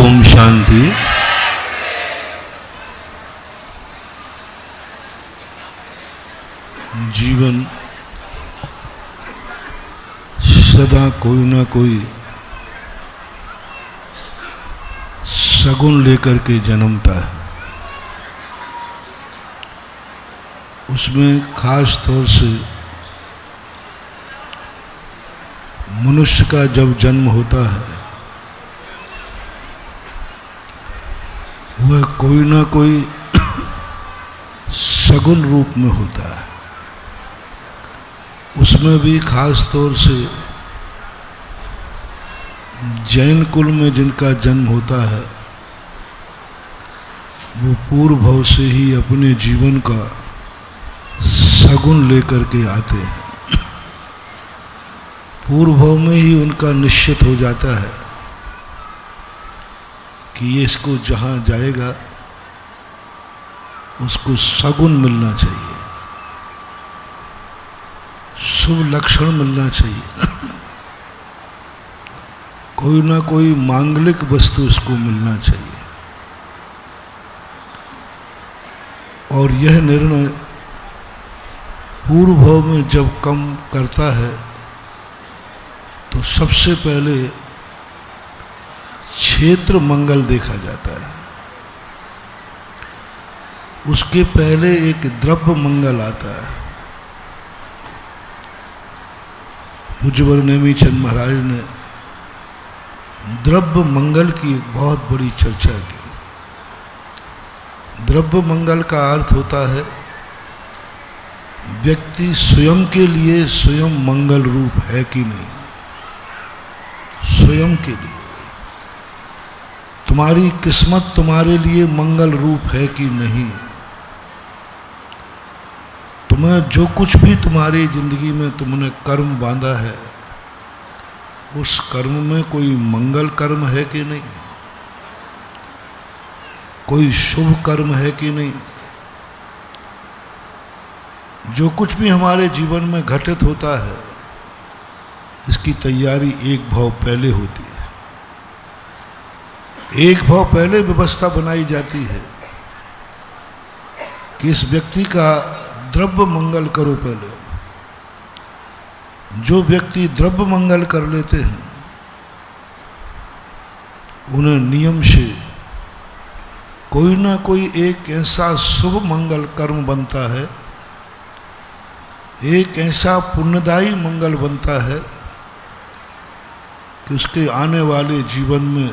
ओम शांति। जीवन सदा कोई ना कोई सगुन लेकर के जन्मता है। उसमें खास तौर से मनुष्य का जब जन्म होता है वह कोई ना कोई सगुन रूप में होता है। उसमें भी खास तौर से जैन कुल में जिनका जन्म होता है वो पूर्व भव से ही अपने जीवन का सगुन लेकर के आते हैं। पूर्व भव में ही उनका निश्चित हो जाता है कि ये इसको जहाँ जाएगा उसको सगुन मिलना चाहिए, शुभ लक्षण मिलना चाहिए, कोई ना कोई मांगलिक वस्तु उसको मिलना चाहिए। और यह निर्णय पूर्व भव में जब कम करता है तो सबसे पहले क्षेत्र मंगल देखा जाता है। उसके पहले एक द्रव्य मंगल आता है। पूज्यवर नेमी चंद महाराज ने द्रव्य मंगल की एक बहुत बड़ी चर्चा की। द्रव्य मंगल का अर्थ होता है व्यक्ति स्वयं के लिए स्वयं मंगल रूप है कि नहीं। स्वयं के लिए तुम्हारी किस्मत तुम्हारे लिए मंगल रूप है कि नहीं। तुम्हें जो कुछ भी तुम्हारी जिंदगी में तुमने कर्म बांधा है उस कर्म में कोई मंगल कर्म है कि नहीं, कोई शुभ कर्म है कि नहीं। जो कुछ भी हमारे जीवन में घटित होता है इसकी तैयारी एक भाव पहले होती है। एक भाव पहले व्यवस्था बनाई जाती है कि इस व्यक्ति का द्रव्य मंगल करो। पहले जो व्यक्ति द्रव्य मंगल कर लेते हैं उन्हें नियम से कोई ना कोई एक ऐसा शुभ मंगल कर्म बनता है, एक ऐसा पुण्यदायी मंगल बनता है कि उसके आने वाले जीवन में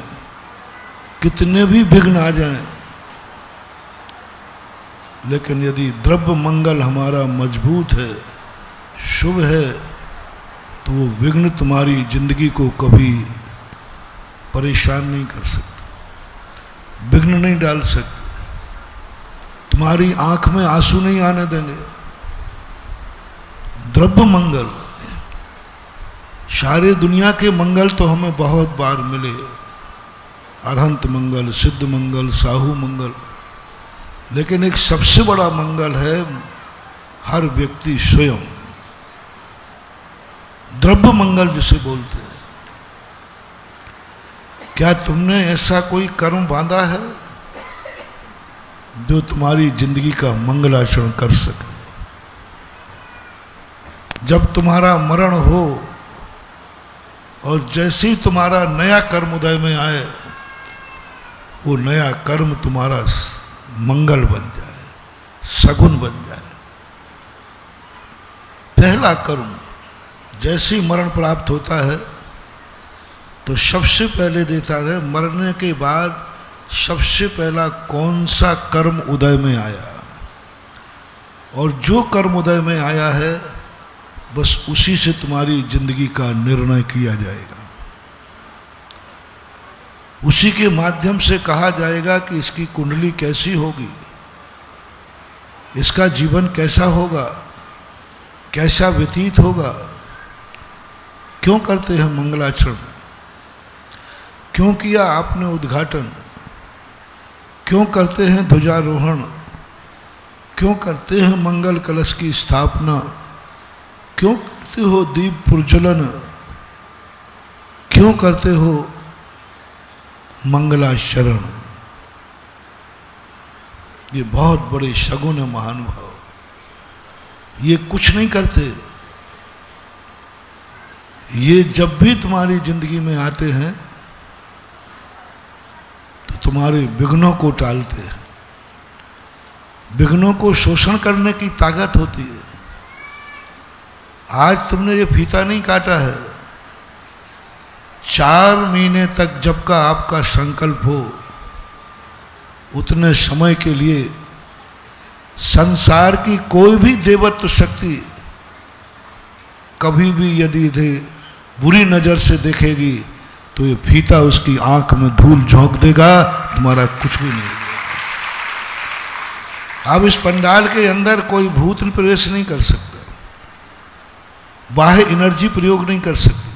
कितने भी विघ्न आ जाएं, लेकिन यदि द्रव्य मंगल हमारा मजबूत है, शुभ है, तो वो विघ्न तुम्हारी जिंदगी को कभी परेशान नहीं कर सकते, विघ्न नहीं डाल सकते, तुम्हारी आंख में आंसू नहीं आने देंगे। द्रव्य मंगल, सारे दुनिया के मंगल तो हमें बहुत बार मिले, अरहंत मंगल, सिद्ध मंगल, साहू मंगल, लेकिन एक सबसे बड़ा मंगल है हर व्यक्ति स्वयं द्रव्य मंगल जिसे बोलते हैं। क्या तुमने ऐसा कोई कर्म बांधा है जो तुम्हारी जिंदगी का मंगलाचरण कर सके? जब तुम्हारा मरण हो और जैसे ही तुम्हारा नया कर्म उदय में आए वो नया कर्म तुम्हारा मंगल बन जाए, सगुन बन जाए। पहला कर्म जैसे ही मरण प्राप्त होता है तो सबसे पहले देता है मरने के बाद सबसे पहला कौन सा कर्म उदय में आया, और जो कर्म उदय में आया है बस उसी से तुम्हारी जिंदगी का निर्णय किया जाएगा। उसी के माध्यम से कहा जाएगा कि इसकी कुंडली कैसी होगी, इसका जीवन कैसा होगा, कैसा व्यतीत होगा। क्यों करते हैं मंगलाचरण? क्यों किया आपने उद्घाटन? क्यों करते हैं ध्वजारोहण? क्यों करते हैं मंगल कलश की स्थापना? क्यों करते हो दीप प्रज्वलन? क्यों करते हो मंगलाचरण, ये बहुत बड़े शगुन है महानुभाव। ये कुछ नहीं करते, ये जब भी तुम्हारी जिंदगी में आते हैं तो तुम्हारे विघ्नों को टालते हैं। विघ्नों को शोषण करने की ताकत होती है। आज तुमने ये फीता नहीं काटा है, 4 महीने तक जब का आपका संकल्प हो, उतने समय के लिए संसार की कोई भी देवत्व शक्ति कभी भी यदि इसे बुरी नजर से देखेगी तो ये फीता उसकी आंख में धूल झोंक देगा, तुम्हारा कुछ भी नहीं होगा। अब इस पंडाल के अंदर कोई भूत प्रवेश नहीं कर सकता, बाह्य एनर्जी प्रयोग नहीं कर सकती,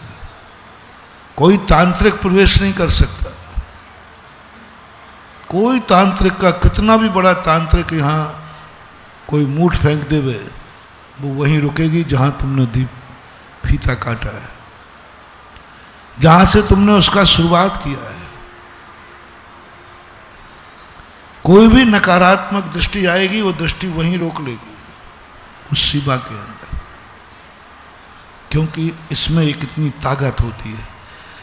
कोई तांत्रिक प्रवेश नहीं कर सकता। कोई तांत्रिक का कितना भी बड़ा तांत्रिक यहाँ कोई मूठ फेंक देवे, वो वहीं रुकेगी जहां तुमने दीप फीता काटा है, जहां से तुमने उसका शुरुआत किया है। कोई भी नकारात्मक दृष्टि आएगी, वो दृष्टि वहीं रोक लेगी उस शिवा के अंदर, क्योंकि इसमें एक इतनी ताकत होती है।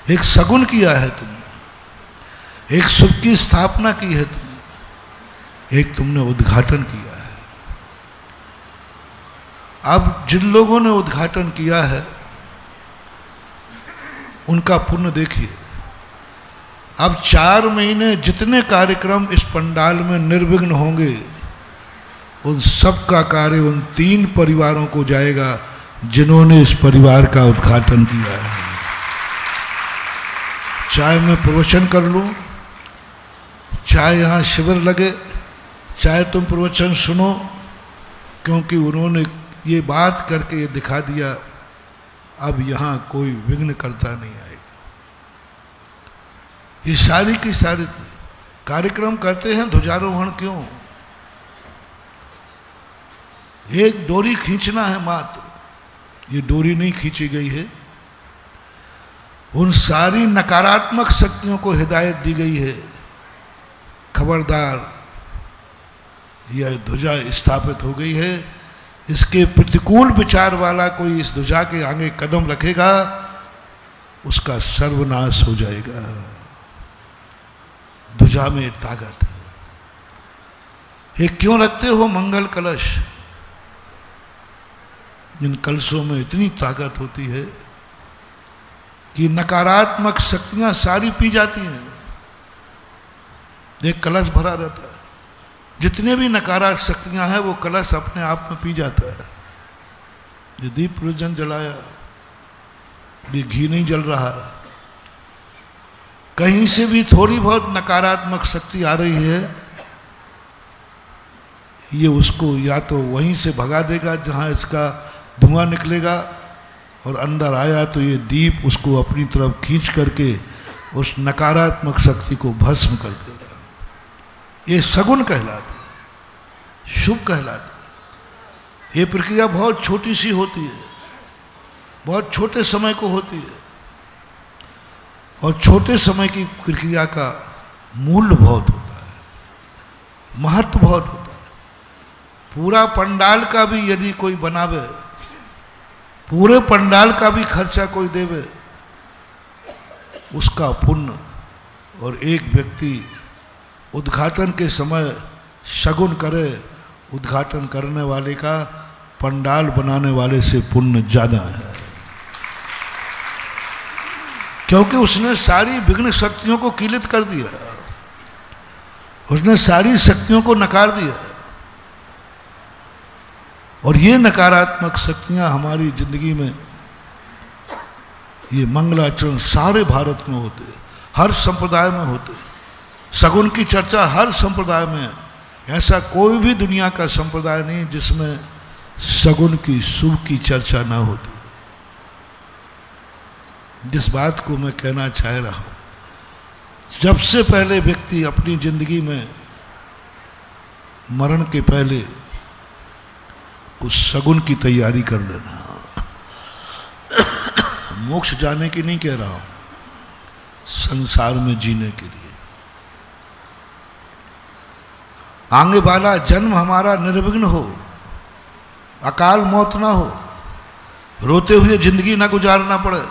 एक सगुन किया है तुमने, एक शुभ की स्थापना की है तुमने, एक तुमने उद्घाटन किया है। अब जिन लोगों ने उद्घाटन किया है उनका पुण्य देखिए। अब 4 महीने जितने कार्यक्रम इस पंडाल में निर्विघ्न होंगे, उन सब का कार्य उन 3 परिवारों को जाएगा जिन्होंने इस परिवार का उद्घाटन किया है। चाहे मैं प्रवचन कर लूं, चाहे यहाँ शिविर लगे, चाहे तुम प्रवचन सुनो, क्योंकि उन्होंने ये बात करके ये दिखा दिया, अब यहाँ कोई विघ्न करता नहीं आएगा। ये सारी की सारी कार्यक्रम करते हैं ध्वजारोहण क्यों? एक डोरी खींचना है मात्र, ये डोरी नहीं खींची गई है। उन सारी नकारात्मक शक्तियों को हिदायत दी गई है, खबरदार यह ध्वजा स्थापित हो गई है, इसके प्रतिकूल विचार वाला कोई इस ध्वजा के आगे कदम रखेगा उसका सर्वनाश हो जाएगा। ध्वजा में ताकत है। ये क्यों रखते हो मंगल कलश? इन कलशों में इतनी ताकत होती है कि नकारात्मक शक्तियां सारी पी जाती हैं। एक कलश भरा रहता है, जितने भी नकारात्मक शक्तियां हैं वो कलश अपने आप में पी जाता है। ये दीप प्रज्वलन जलाया, ये घी नहीं जल रहा, कहीं से भी थोड़ी बहुत नकारात्मक शक्ति आ रही है, ये उसको या तो वहीं से भगा देगा जहां इसका धुआं निकलेगा, और अंदर आया तो ये दीप उसको अपनी तरफ खींच करके उस नकारात्मक शक्ति को भस्म कर देगा। ये सगुन कहलाते हैं, शुभ कहलाते हैं। ये प्रक्रिया बहुत छोटी सी होती है, बहुत छोटे समय को होती है, और छोटे समय की प्रक्रिया का मूल्य बहुत होता है, महत्व बहुत होता है। पूरा पंडाल का भी यदि कोई बनावे, पूरे पंडाल का भी खर्चा कोई देवे, उसका पुण्य, और एक व्यक्ति उद्घाटन के समय शगुन करे, उद्घाटन करने वाले का पंडाल बनाने वाले से पुण्य ज्यादा है, क्योंकि उसने सारी विघ्न शक्तियों को कीलित कर दिया, उसने सारी शक्तियों को नकार दिया। और ये नकारात्मक शक्तियां हमारी जिंदगी में, ये मंगलाचरण सारे भारत में होते, हर संप्रदाय में होते। सगुन की चर्चा हर संप्रदाय में है, ऐसा कोई भी दुनिया का संप्रदाय नहीं जिसमें सगुन की, शुभ की चर्चा ना होती। जिस बात को मैं कहना चाह रहा हूं, जब से पहले व्यक्ति अपनी जिंदगी में मरण के पहले कुछ सगुन की तैयारी कर लेना। मोक्ष जाने की नहीं कह रहा हूं, संसार में जीने के लिए। आगे वाला जन्म हमारा निर्विघ्न हो, अकाल मौत ना हो, रोते हुए जिंदगी ना गुजारना पड़े,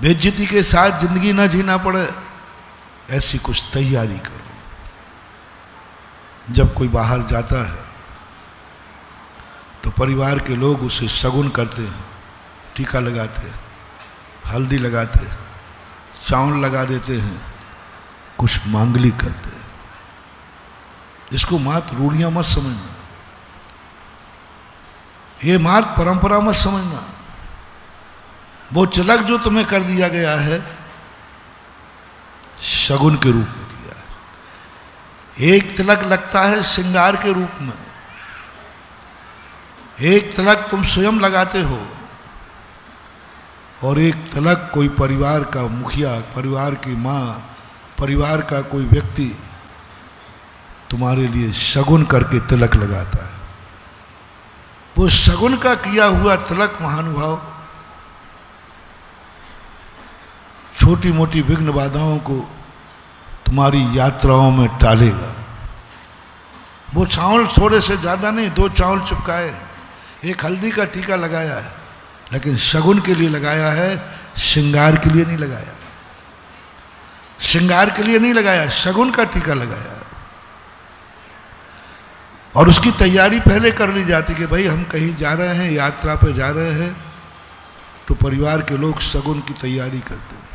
बेइज्जती के साथ जिंदगी ना जीना पड़े, ऐसी कुछ तैयारी करो। जब कोई बाहर जाता है तो परिवार के लोग उसे शगुन करते हैं, टीका लगाते हैं, हल्दी लगाते हैं, चावल लगा देते हैं, कुछ मांगलिक करते हैं। इसको मात्र रूढ़ियां मत समझना, ये मात्र परंपरा मत समझना। वो तिलक जो तुम्हें कर दिया गया है शगुन के रूप में किया है। एक तिलक लगता है श्रृंगार के रूप में, एक तिलक तुम स्वयं लगाते हो, और एक तिलक कोई परिवार का मुखिया, परिवार की माँ, परिवार का कोई व्यक्ति तुम्हारे लिए शगुन करके तिलक लगाता है। वो शगुन का किया हुआ तिलक महानुभाव छोटी मोटी विघ्न बाधाओं को तुम्हारी यात्राओं में टालेगा। वो चावल थोड़े से ज़्यादा नहीं, 2 चावल चिपकाए, एक हल्दी का टीका लगाया है, लेकिन शगुन के लिए लगाया है, श्रृंगार के लिए नहीं लगाया। श्रृंगार के लिए नहीं लगाया, शगुन का टीका लगाया। और उसकी तैयारी पहले कर ली जाती कि भाई हम कहीं जा रहे हैं, यात्रा पे जा रहे हैं, तो परिवार के लोग शगुन की तैयारी करते हैं।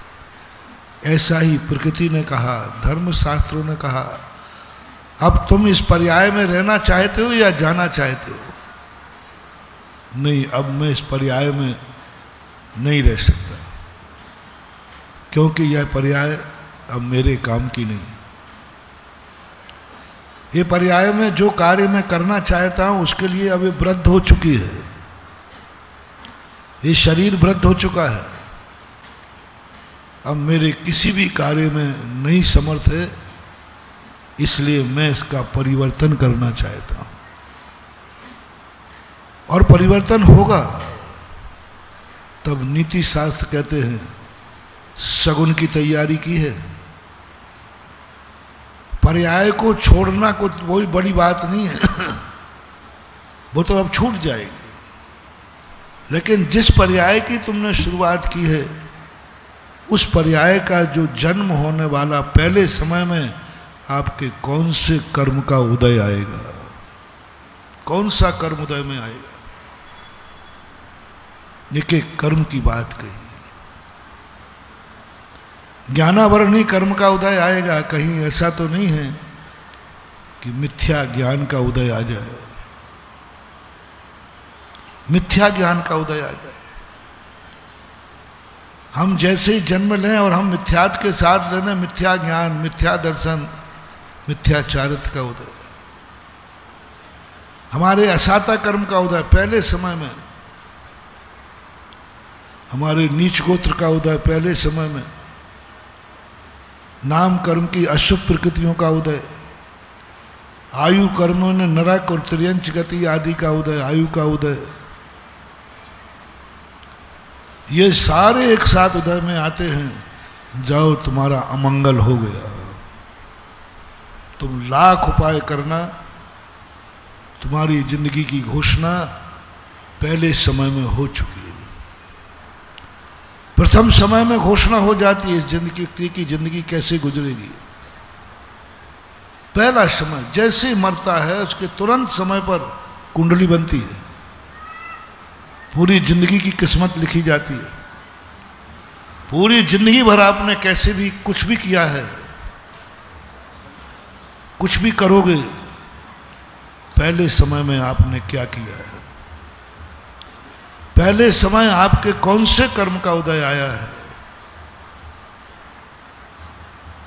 ऐसा ही प्रकृति ने कहा, धर्म शास्त्रों ने कहा, अब तुम इस पर्याय में रहना चाहते हो या जाना चाहते हो? नहीं, अब मैं इस पर्याय में नहीं रह सकता, क्योंकि यह पर्याय अब मेरे काम की नहीं। ये पर्याय में जो कार्य मैं करना चाहता हूं उसके लिए अब ये वृद्ध हो चुकी है, ये शरीर वृद्ध हो चुका है, अब मेरे किसी भी कार्य में नहीं समर्थ है, इसलिए मैं इसका परिवर्तन करना चाहता हूं। और परिवर्तन होगा तब नीति शास्त्र कहते हैं शगुन की तैयारी की है। पर्याय को छोड़ना कुछ कोई बड़ी बात नहीं है वो तो अब छूट जाएगी, लेकिन जिस पर्याय की तुमने शुरुआत की है उस पर्याय का जो जन्म होने वाला पहले समय में आपके कौन से कर्म का उदय आएगा, कौन सा कर्म उदय में आएगा, एक एक कर्म की बात कही। ज्ञानावरणी कर्म का उदय आएगा, कहीं ऐसा तो नहीं है कि मिथ्या ज्ञान का उदय आ जाए, मिथ्या ज्ञान का उदय आ जाए। हम जैसे ही जन्म लें और हम मिथ्यात के साथ लेना, मिथ्या ज्ञान, मिथ्या दर्शन, मिथ्याचारित्र का उदय, हमारे असाता कर्म का उदय पहले समय में, हमारे नीच गोत्र का उदय पहले समय में, नाम कर्म की अशुभ प्रकृतियों का उदय, आयु कर्मों ने नरक और त्रियंच गति आदि का उदय, आयु का उदय, ये सारे एक साथ उदय में आते हैं। जाओ तुम्हारा अमंगल हो गया, तुम लाख उपाय करना, तुम्हारी जिंदगी की घोषणा पहले समय में हो चुकी है। प्रथम समय में घोषणा हो जाती है इस जिंदगी की जिंदगी कैसे गुजरेगी। पहला समय जैसे ही मरता है उसके तुरंत समय पर कुंडली बनती है, पूरी जिंदगी की किस्मत लिखी जाती है। पूरी जिंदगी भर आपने कैसे भी कुछ भी किया है, कुछ भी करोगे, पहले समय में आपने क्या किया है, पहले समय आपके कौन से कर्म का उदय आया है,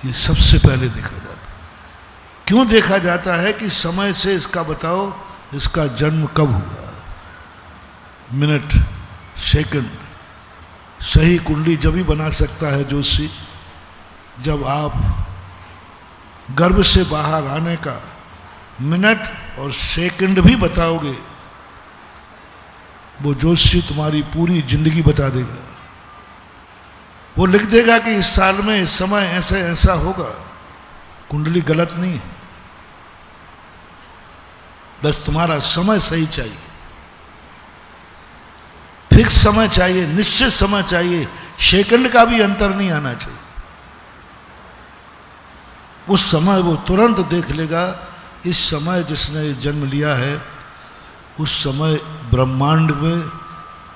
ये सबसे पहले देखा जाता है। क्यों देखा जाता है कि समय से इसका बताओ, इसका जन्म कब हुआ, मिनट, सेकंड। सही कुंडली जब ही बना सकता है ज्योतिषी जब आप गर्भ से बाहर आने का मिनट और सेकंड भी बताओगे। वो ज्योतिषी तुम्हारी पूरी जिंदगी बता देगा, वो लिख देगा कि इस साल में इस समय ऐसे ऐसा होगा। कुंडली गलत नहीं है, बस तुम्हारा समय सही चाहिए, फिक्स समय चाहिए, निश्चित समय चाहिए, सेकंड का भी अंतर नहीं आना चाहिए। उस समय वो तुरंत देख लेगा, इस समय जिसने जन्म लिया है उस समय ब्रह्मांड में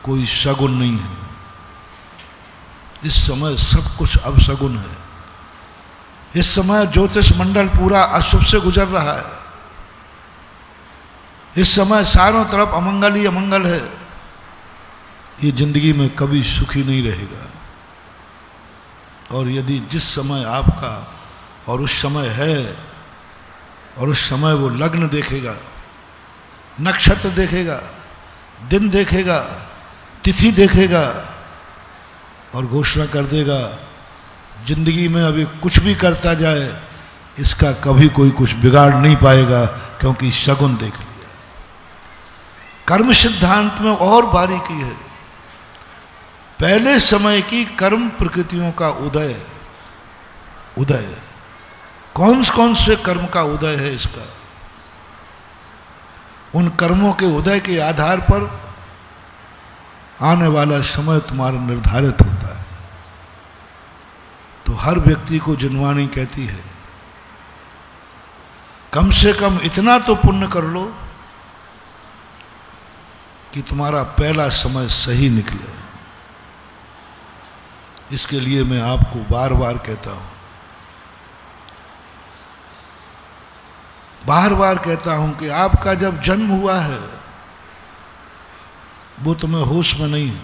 कोई शगुन नहीं है, इस समय सब कुछ अपशगुन है, इस समय ज्योतिष मंडल पूरा अशुभ से गुजर रहा है, इस समय चारों तरफ अमंगल ही अमंगल है, ये जिंदगी में कभी सुखी नहीं रहेगा। और यदि जिस समय आपका और उस समय है और उस समय वो लग्न देखेगा, नक्षत्र देखेगा, दिन देखेगा, तिथि देखेगा और घोषणा कर देगा जिंदगी में अभी कुछ भी करता जाए इसका कभी कोई कुछ बिगाड़ नहीं पाएगा, क्योंकि शगुन देख लिया। कर्म सिद्धांत में और बारीकी है। पहले समय की कर्म प्रकृतियों का उदय कौन कौन से कर्म का उदय है इसका, उन कर्मों के उदय के आधार पर आने वाला समय तुम्हारा निर्धारित होता है। तो हर व्यक्ति को जिनवाणी कहती है कम से कम इतना तो पुण्य कर लो कि तुम्हारा पहला समय सही निकले। इसके लिए मैं आपको बार बार कहता हूं, बार बार कहता हूं कि आपका जब जन्म हुआ है वो तुम्हें होश में नहीं है,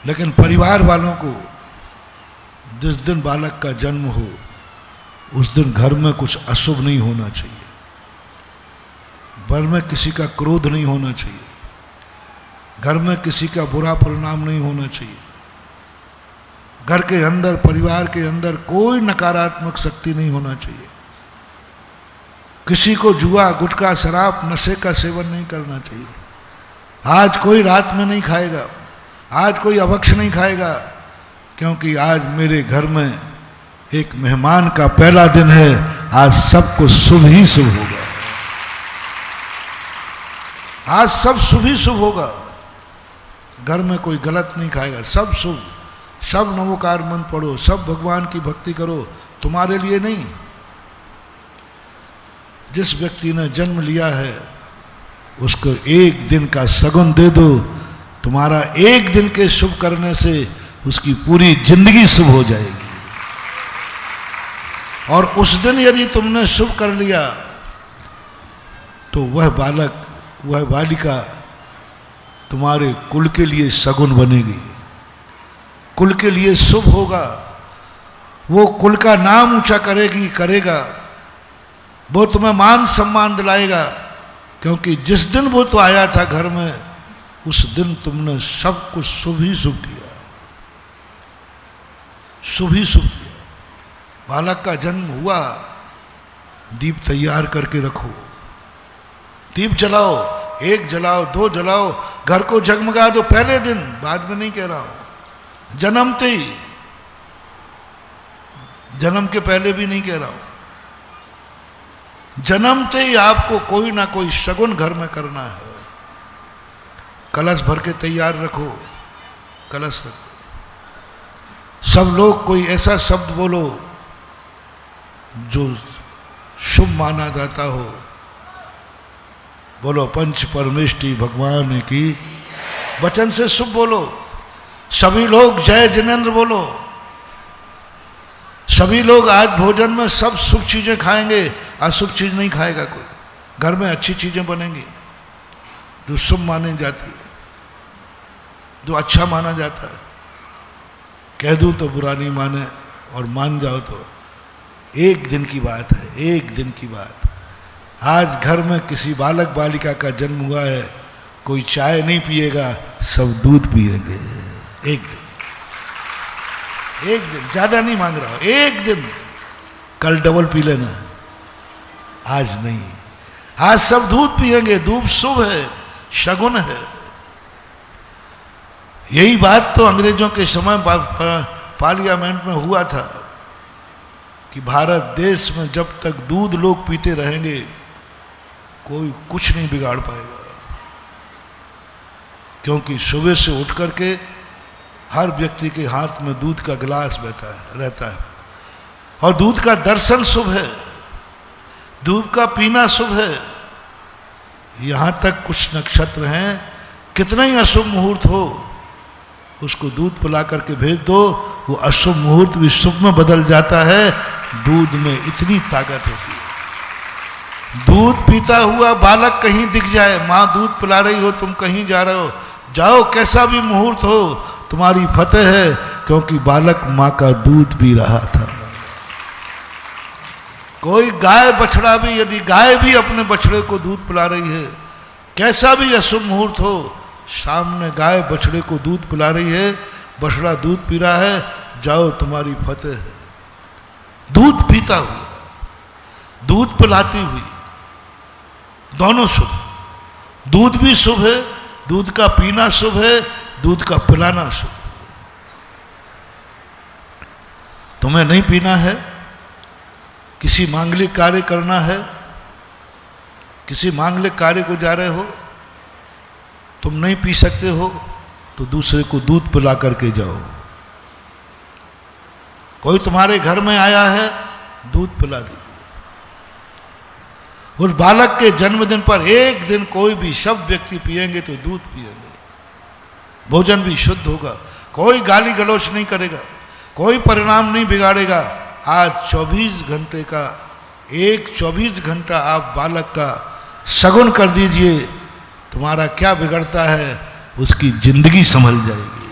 लेकिन परिवार वालों को जिस दिन बालक का जन्म हो उस दिन घर में कुछ अशुभ नहीं होना चाहिए, घर में किसी का क्रोध नहीं होना चाहिए, घर में किसी का बुरा परिणाम नहीं होना चाहिए, घर के अंदर परिवार के अंदर कोई नकारात्मक शक्ति नहीं होना चाहिए, किसी को जुआ गुटखा शराब नशे का सेवन नहीं करना चाहिए। आज कोई रात में नहीं खाएगा, आज कोई अभक्ष नहीं खाएगा, क्योंकि आज मेरे घर में एक मेहमान का पहला दिन है, आज सब कुछ शुभ ही शुभ होगा, आज सब शुभ ही शुभ होगा। घर में कोई गलत नहीं खाएगा, सब शुभ, सब नवोकार मंत्र पढ़ो, सब भगवान की भक्ति करो, तुम्हारे लिए नहीं। जिस व्यक्ति ने जन्म लिया है उसको एक दिन का सगुन दे दो, तुम्हारा एक दिन के शुभ करने से उसकी पूरी जिंदगी शुभ हो जाएगी। और उस दिन यदि तुमने शुभ कर लिया तो वह बालक वह बालिका तुम्हारे कुल के लिए सगुन बनेगी, कुल के लिए शुभ होगा, वो कुल का नाम ऊंचा करेगा, वो तुम्हें मान सम्मान दिलाएगा, क्योंकि जिस दिन वो तो आया था घर में उस दिन तुमने सब कुछ शुभ ही शुभ किया, शुभ ही शुभ किया। बालक का जन्म हुआ, दीप तैयार करके रखो, दीप जलाओ, एक जलाओ, दो जलाओ, घर को जगमगा दो पहले दिन, बाद में नहीं कह रहा हूं, जन्मते ही, जन्म के पहले भी नहीं कह रहा हूं, जन्मते ही आपको कोई ना कोई शगुन घर में करना है। कलश भर के तैयार रखो, कलश रखो, सब लोग कोई ऐसा शब्द बोलो जो शुभ माना जाता हो, बोलो पंच परमेष्टि भगवान की, वचन से शुभ बोलो, सभी लोग जय जिनेन्द्र बोलो, सभी लोग आज भोजन में सब शुभ चीजें खाएंगे, अशुभ चीज नहीं खाएगा कोई, घर में अच्छी चीजें बनेंगी जो शुभ मानी जाती है, जो अच्छा माना जाता है। कह दूं तो बुरा नहीं माने और मान जाओ तो एक दिन की बात है, एक दिन की बात। आज घर में किसी बालक बालिका का जन्म हुआ है, कोई चाय नहीं पिएगा, सब दूध पिएंगे। एक दिन, एक दिन, ज्यादा नहीं मांग रहा हूं, एक दिन, कल डबल पी लेना, आज नहीं, आज सब दूध पिएंगे, दूध शुभ है, शगुन है। यही बात तो अंग्रेजों के समय पार्लियामेंट में हुआ था। कि भारत देश में जब तक दूध लोग पीते रहेंगे कोई कुछ नहीं बिगाड़ पाएगा, क्योंकि सुबह से उठ करके हर व्यक्ति के हाथ में दूध का गिलास रहता है और दूध का दर्शन शुभ है, दूध का पीना शुभ है। यहां तक कुछ नक्षत्र हैं, कितना ही अशुभ मुहूर्त हो उसको दूध पिला करके भेज दो, वो अशुभ मुहूर्त भी शुभ में बदल जाता है। दूध में इतनी ताकत होती है। दूध पीता हुआ बालक कहीं दिख जाए, माँ दूध पिला रही हो, तुम कहीं जा रहे हो, जाओ, कैसा भी मुहूर्त हो तुम्हारी फतेह है, क्योंकि बालक माँ का दूध पी रहा था। कोई गाय बछड़ा भी, यदि गाय भी अपने बछड़े को दूध पिला रही है, कैसा भी अशुभ मुहूर्त हो, सामने गाय बछड़े को दूध पिला रही है, बछड़ा दूध पी रहा है, जाओ तुम्हारी फतेह है। दूध पीता हुआ, दूध पिलाती हुई, दोनों शुभ। दूध भी शुभ है, दूध का पीना शुभ है, दूध का पिलाना शुभ है। तुम्हें नहीं पीना है, किसी मांगलिक कार्य करना है, किसी मांगलिक कार्य को जा रहे हो, तुम नहीं पी सकते हो तो दूसरे को दूध पिला करके जाओ। कोई तुम्हारे घर में आया है, दूध पिला दीजिए। उस बालक के जन्मदिन पर एक दिन कोई भी सब व्यक्ति पिएंगे तो दूध पिएंगे, भोजन भी शुद्ध होगा, कोई गाली गलौच नहीं करेगा, कोई परिणाम नहीं बिगाड़ेगा। आज 24 घंटे का, एक 24 घंटा आप बालक का शगुन कर दीजिए, तुम्हारा क्या बिगड़ता है उसकी जिंदगी संभल जाएगी।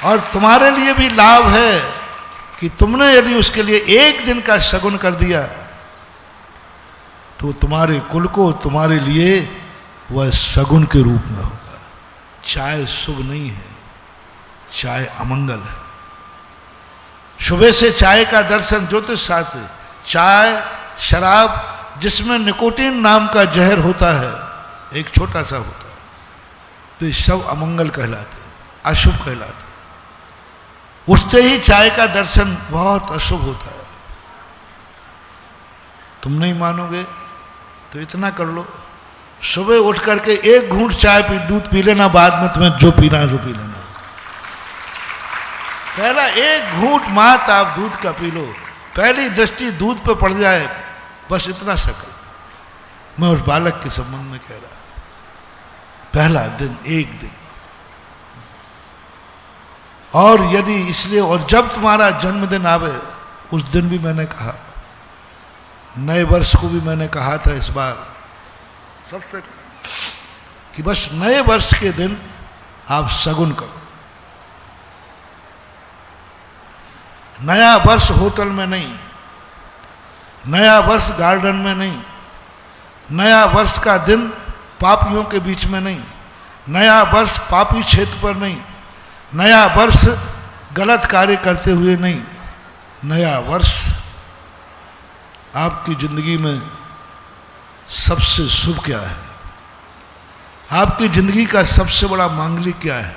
और तुम्हारे लिए भी लाभ है कि तुमने यदि उसके लिए एक दिन का शगुन कर दिया तो तुम्हारे कुल को, तुम्हारे लिए वह शगुन के रूप में होगा। चाय शुभ नहीं है, चाय अमंगल है। सुबह से चाय का दर्शन ज्योतिष शास्त्र, चाय शराब जिसमें निकोटीन नाम का जहर होता है, एक छोटा सा होता है, तो ये सब अमंगल कहलाते, अशुभ कहलाते। उठते ही चाय का दर्शन बहुत अशुभ होता है। तुम नहीं मानोगे तो इतना कर लो, सुबह उठ करके एक घूंट चाय पी, दूध पी लेना, बाद में तुम्हें जो पीना है जो पी लेना। पहला एक घूंट मात आप दूध का पी लो, पहली दृष्टि दूध पे पड़ जाए, बस इतना सकल। मैं उस बालक के संबंध में कह रहा, पहला दिन, एक दिन। और यदि इसलिए, और जब तुम्हारा जन्मदिन आवे, उस दिन भी मैंने कहा, नए वर्ष को भी मैंने कहा था इस बार सबसे, कि बस नए वर्ष के दिन आप शगुन करो। नया वर्ष होटल में नहीं, नया वर्ष गार्डन में नहीं, नया वर्ष का दिन पापियों के बीच में नहीं, नया वर्ष पापी क्षेत्र पर नहीं, नया वर्ष गलत कार्य करते हुए नहीं। नया वर्ष आपकी जिंदगी में सबसे शुभ क्या है, आपकी जिंदगी का सबसे बड़ा मांगलिक क्या है,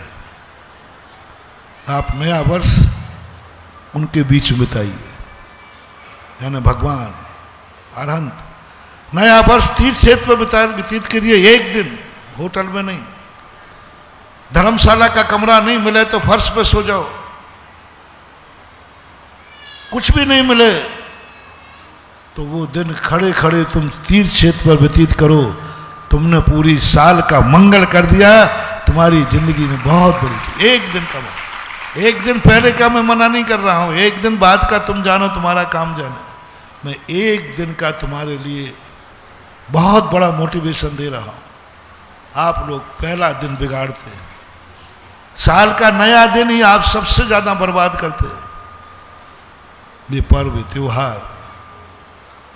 आप नया वर्ष उनके बीच बिताइए, यानी भगवान अरहंत। नया वर्ष तीर्थ क्षेत्र पर व्यतीत करिए, एक दिन, होटल में नहीं। धर्मशाला का कमरा नहीं मिले तो फर्श पे सो जाओ, कुछ भी नहीं मिले तो वो दिन खड़े खड़े तुम तीर्थ क्षेत्र पर व्यतीत करो, तुमने पूरी साल का मंगल कर दिया। तुम्हारी जिंदगी में बहुत बड़ी, एक दिन का, एक दिन पहले का मैं मना नहीं कर रहा हूं, एक दिन बाद का तुम जानो, तुम्हारा काम जाने। मैं एक दिन का तुम्हारे लिए बहुत बड़ा मोटिवेशन दे रहा हूं। आप लोग पहला दिन बिगाड़ते हैं, साल का नया दिन ही आप सबसे ज्यादा बर्बाद करते हैं। ये पर्व त्योहार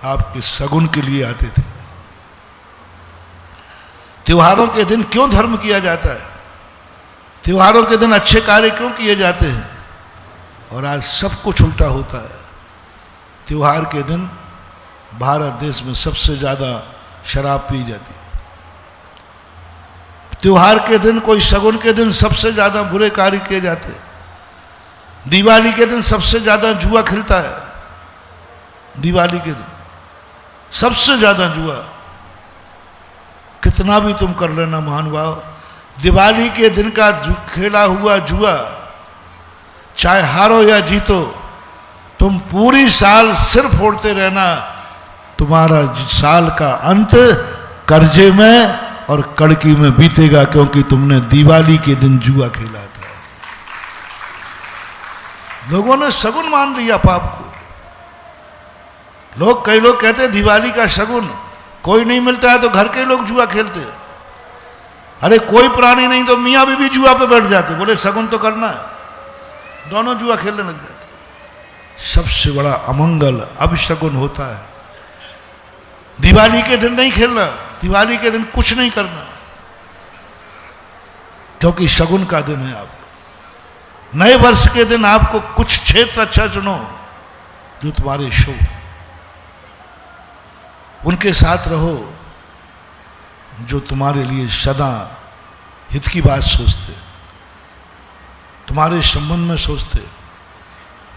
आपके शगुन के लिए आते थे। त्योहारों के दिन क्यों धर्म किया जाता है, त्योहारों के दिन अच्छे कार्य क्यों किए जाते हैं, और आज सब कुछ उल्टा होता है। त्योहार के दिन भारत देश में सबसे ज्यादा शराब पी जाती है। त्योहार के दिन, कोई शगुन के दिन सबसे ज्यादा बुरे कार्य किए जाते हैं। दिवाली के दिन सबसे ज्यादा जुआ खेलता है, दिवाली के दिन सबसे ज्यादा जुआ। कितना भी तुम कर लेना महानुभाव, दिवाली के दिन का खेला हुआ जुआ, चाहे हारो या जीतो, तुम पूरी साल सिर फोड़ते रहना, तुम्हारा साल का अंत कर्जे में और कड़की में बीतेगा, क्योंकि तुमने दिवाली के दिन जुआ खेला था। लोगों ने शगुन मान लिया पाप को। कई लोग कहते हैं दिवाली का शगुन, कोई नहीं मिलता है तो घर के लोग जुआ खेलते हैं। अरे कोई प्राणी नहीं तो मियां बीवी जुआ पे बैठ जाते, बोले शगुन तो करना है, दोनों जुआ खेलने लग जाते। सबसे बड़ा अमंगल अपशगुन होता है। दिवाली के दिन नहीं खेलना, दिवाली के दिन कुछ नहीं करना, क्योंकि शगुन का दिन है। आपको नए वर्ष के दिन आपको कुछ क्षेत्र अच्छा चुनो जो तुम्हारे शुभ, उनके साथ रहो जो तुम्हारे लिए सदा हित की बात सोचते, तुम्हारे संबंध में सोचते,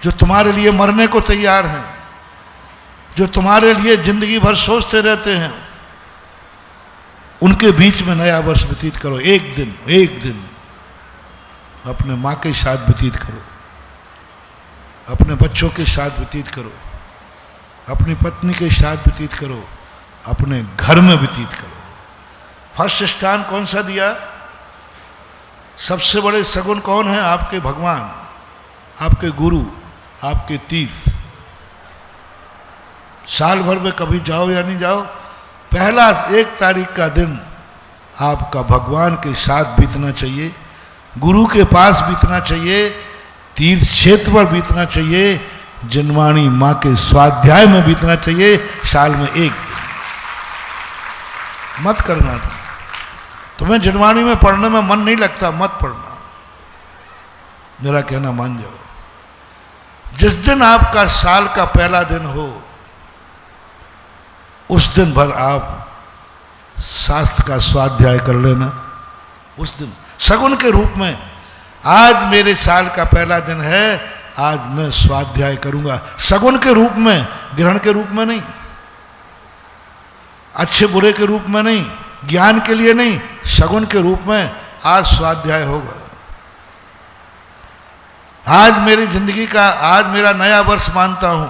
जो तुम्हारे लिए मरने को तैयार हैं, जो तुम्हारे लिए जिंदगी भर सोचते रहते हैं। उनके बीच में नया वर्ष व्यतीत करो। एक दिन अपने माँ के साथ व्यतीत करो, अपने बच्चों के साथ व्यतीत करो, अपनी पत्नी के साथ व्यतीत करो, अपने घर में व्यतीत करो। फर्स्ट स्थान कौन सा दिया? सबसे बड़े सगुन कौन है? आपके भगवान, आपके गुरु, आपके तीर्थ। साल भर में कभी जाओ या नहीं जाओ, पहला 1 तारीख का दिन आपका भगवान के साथ बीतना चाहिए, गुरु के पास बीतना चाहिए, तीर्थ क्षेत्र पर बीतना चाहिए, जनवाणी माँ के स्वाध्याय में बीतना चाहिए। साल में 1 दिन मत करना। तुम्हें जनवाणी में पढ़ने में मन नहीं लगता, मत पढ़ना, मेरा कहना मान जाओ। जिस दिन आपका साल का पहला दिन हो, उस दिन भर आप शास्त्र का स्वाध्याय कर लेना। उस दिन सगुन के रूप में, आज मेरे साल का पहला दिन है, आज मैं स्वाध्याय करूंगा। सगुन के रूप में, ग्रहण के रूप में नहीं, अच्छे बुरे के रूप में नहीं, ज्ञान के लिए नहीं, सगुन के रूप में आज स्वाध्याय होगा। आज मेरी जिंदगी का, आज मेरा नया वर्ष मानता हूं।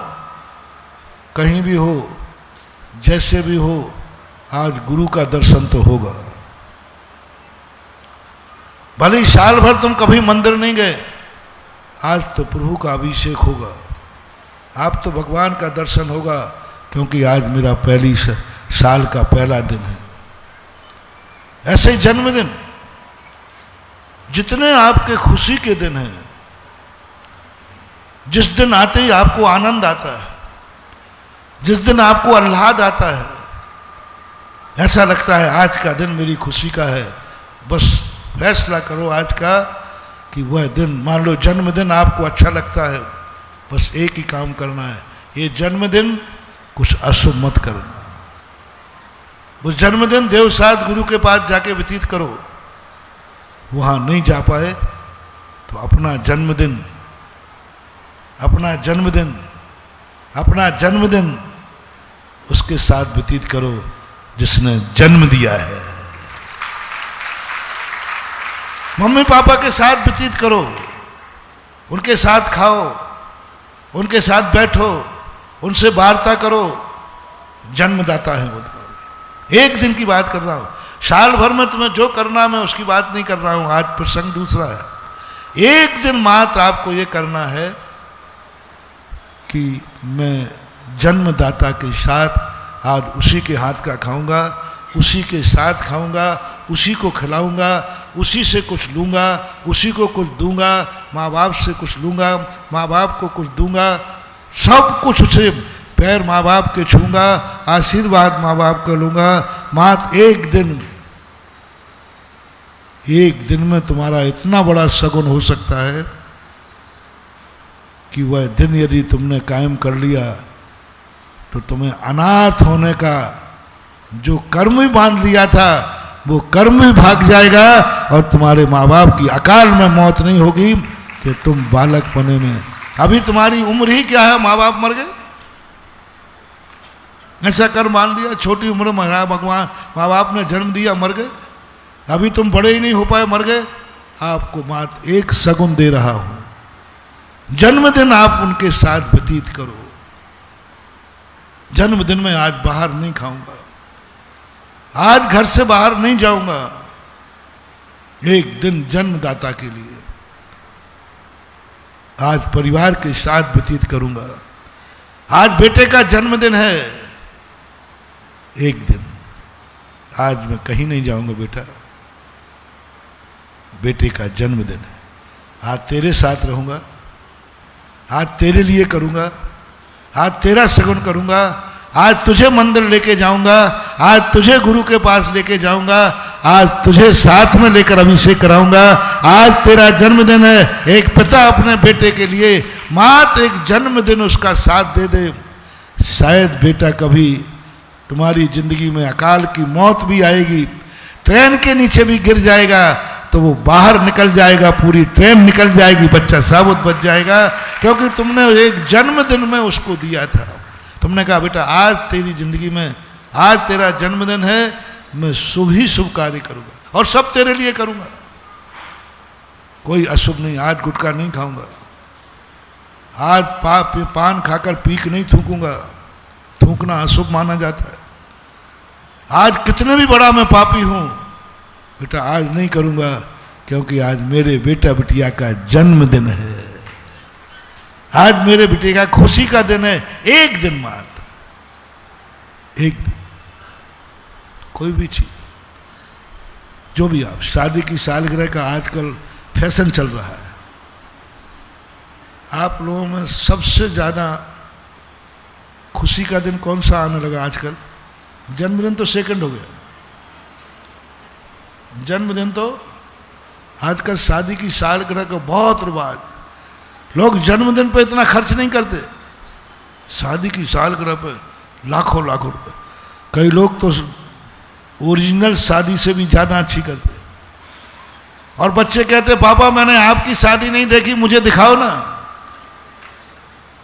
कहीं भी हो, जैसे भी हो, आज गुरु का दर्शन तो होगा। भले ही साल भर तुम कभी मंदिर नहीं गए, आज तो प्रभु का अभिषेक होगा, आप तो भगवान का दर्शन होगा, क्योंकि आज मेरा पहली साल का पहला दिन है। ऐसे ही जन्मदिन, जितने आपके खुशी के दिन हैं, जिस दिन आते ही आपको आनंद आता है, जिस दिन आपको आह्लाद आता है, ऐसा लगता है आज का दिन मेरी खुशी का है। बस फैसला करो आज का कि वह दिन, मान लो जन्मदिन आपको अच्छा लगता है, बस एक ही काम करना है, ये जन्मदिन कुछ अशुभ मत करना। उस जन्मदिन देवसाद गुरु के पास जाके व्यतीत करो। वहां नहीं जा पाए तो अपना जन्मदिन उसके साथ व्यतीत करो जिसने जन्म दिया है। मम्मी पापा के साथ व्यतीत करो, उनके साथ खाओ, उनके साथ बैठो, उनसे वार्ता करो। जन्मदाता है वो। एक दिन की बात कर रहा हूं, साल भर में तुम्हें जो करना मैं उसकी बात नहीं कर रहा हूं, आज प्रसंग दूसरा है। एक दिन मात्र आपको ये करना है कि मैं जन्मदाता के साथ आज उसी के हाथ का खाऊंगा, उसी के साथ खाऊंगा, उसी को खिलाऊंगा, उसी से कुछ लूंगा, उसी को कुछ दूंगा, माँ बाप से कुछ लूंगा, माँ बाप को कुछ दूंगा, सब कुछ उसे पैर माँ बाप के छूंगा, आशीर्वाद माँ बाप का लूंगा। मात्र एक दिन में तुम्हारा इतना बड़ा सगुन हो सकता है कि वह दिन यदि तुमने कायम कर लिया तो तुम्हें अनाथ होने का जो कर्म ही बांध लिया था वो कर्म भी भाग जाएगा और तुम्हारे माँ बाप की अकाल में मौत नहीं होगी। कि तुम बालकपने में, अभी तुम्हारी उम्र ही क्या है, माँ बाप मर गए, ऐसा कर मान लिया, छोटी उम्र में भगवान माँ बाप ने जन्म दिया, मर गए, अभी तुम बड़े ही नहीं हो पाए, मर गए। आपको मात्र एक सगुन दे रहा हूं, जन्मदिन आप उनके साथ व्यतीत करो। जन्मदिन में आज बाहर नहीं खाऊंगा, आज घर से बाहर नहीं जाऊंगा, एक दिन जन्मदाता के लिए आज परिवार के साथ व्यतीत करूंगा। आज बेटे का जन्मदिन है, एक दिन आज मैं कहीं नहीं जाऊंगा बेटा, बेटे का जन्मदिन है, आज तेरे साथ रहूंगा, आज तेरे लिए करूंगा, आज तेरा सगुन करूंगा, आज तुझे मंदिर लेके जाऊंगा, आज तुझे गुरु के पास लेके जाऊंगा, आज तुझे साथ में लेकर अभिषेक कराऊंगा। आज तेरा जन्मदिन है, एक पिता अपने बेटे के लिए मात्र एक जन्मदिन उसका साथ दे दे, शायद बेटा कभी तुम्हारी जिंदगी में अकाल की मौत भी आएगी, ट्रेन के नीचे भी गिर जाएगा तो वो बाहर निकल जाएगा, पूरी ट्रेन निकल जाएगी, बच्चा साबुत बच जाएगा, क्योंकि तुमने एक जन्मदिन में उसको दिया था। तुमने कहा बेटा आज तेरी जिंदगी में, आज तेरा जन्मदिन है, मैं शुभ ही शुभ कार्य करूंगा और सब तेरे लिए करूंगा, कोई अशुभ नहीं। आज गुटखा नहीं खाऊंगा, आज पान खाकर पीक नहीं थूकूंगा, थूकना अशुभ माना जाता है। आज कितने भी बड़ा मैं पापी हूं बेटा, आज नहीं करूंगा, क्योंकि आज मेरे बेटा बिटिया का जन्मदिन है, आज मेरे बेटे का खुशी का दिन है, एक दिन मात्र, एक दिन। कोई भी चीज, जो भी आप, शादी की सालगिरह का आजकल फैशन चल रहा है, आप लोगों में सबसे ज्यादा खुशी का दिन कौन सा आने लगा आजकल? जन्मदिन तो सेकंड हो गया, जन्मदिन तो आजकल शादी की सालगिरह का बहुत रिवाज, लोग जन्मदिन पे इतना खर्च नहीं करते, शादी की सालगिरह पे लाखों लाखों रुपए, कई लोग तो ओरिजिनल शादी से भी ज्यादा अच्छी करते। और बच्चे कहते पापा मैंने आपकी शादी नहीं देखी, मुझे दिखाओ ना।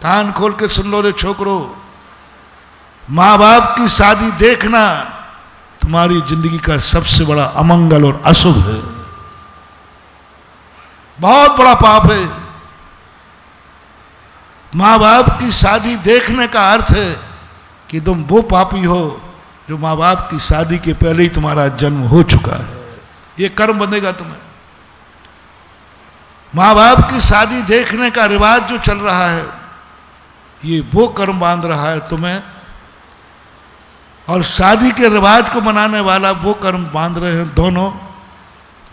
कान खोल के सुन लो रे छोकरो, माँ बाप की शादी देखना तुम्हारी जिंदगी का सबसे बड़ा अमंगल और अशुभ है, बहुत बड़ा पाप है। माँ बाप की शादी देखने का अर्थ है कि तुम वो पापी हो जो माँ बाप की शादी के पहले ही तुम्हारा जन्म हो चुका है, ये कर्म बंधेगा तुम्हें। माँ बाप की शादी देखने का रिवाज जो चल रहा है, ये वो कर्म बांध रहा है तुम्हें, और शादी के रिवाज को मनाने वाला वो कर्म बांध रहे हैं दोनों।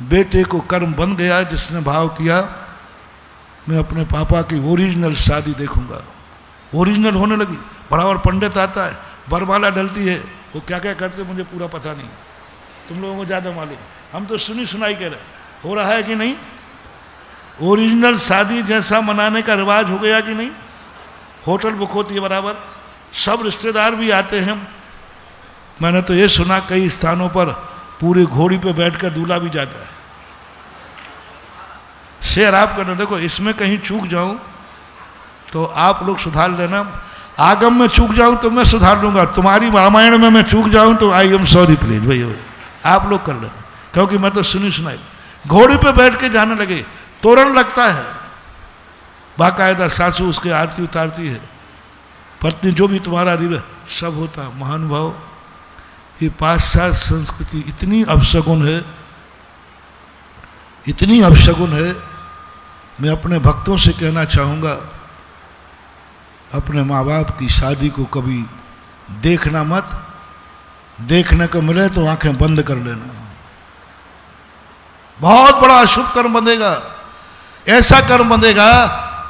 बेटे को कर्म बन गया जिसने भाव किया मैं अपने पापा की ओरिजिनल शादी देखूंगा, ओरिजिनल होने लगी। बराबर पंडित आता है, बरमाला डलती है, वो क्या क्या करते मुझे पूरा पता नहीं, तुम लोगों को ज़्यादा मालूम, हम तो सुनी सुनाई कह रहे, हो रहा है कि नहीं? ओरिजिनल शादी जैसा मनाने का रिवाज हो गया कि नहीं? होटल बुक होती है बराबर, सब रिश्तेदार भी आते हैं। मैंने तो ये सुना कई स्थानों पर पूरी घोड़ी पे बैठकर दूल्हा भी जाता है। शेयर आप करना, देखो इसमें कहीं चूक जाऊं तो आप लोग सुधार लेना, आगम में चूक जाऊं तो मैं सुधार लूंगा, तुम्हारी रामायण में मैं चूक जाऊं तो आई एम सॉरी प्लीज भाई, आप लोग कर लेना, क्योंकि मैं तो सुनी सुनाई। घोड़ी पे बैठ के जाने लगे, तोरण लगता है, बाकायदा सासू उसके आरती उतारती है, पत्नी जो भी तुम्हारा रिव सब होता है। महानुभाव, ये पाश्चात्य संस्कृति इतनी अपशगुन है, इतनी अपशगुन है। मैं अपने भक्तों से कहना चाहूँगा, अपने माँ बाप की शादी को कभी देखना मत, देखने को मिले तो आंखें बंद कर लेना, बहुत बड़ा अशुभ कर्म बंधेगा। ऐसा कर्म बंधेगा,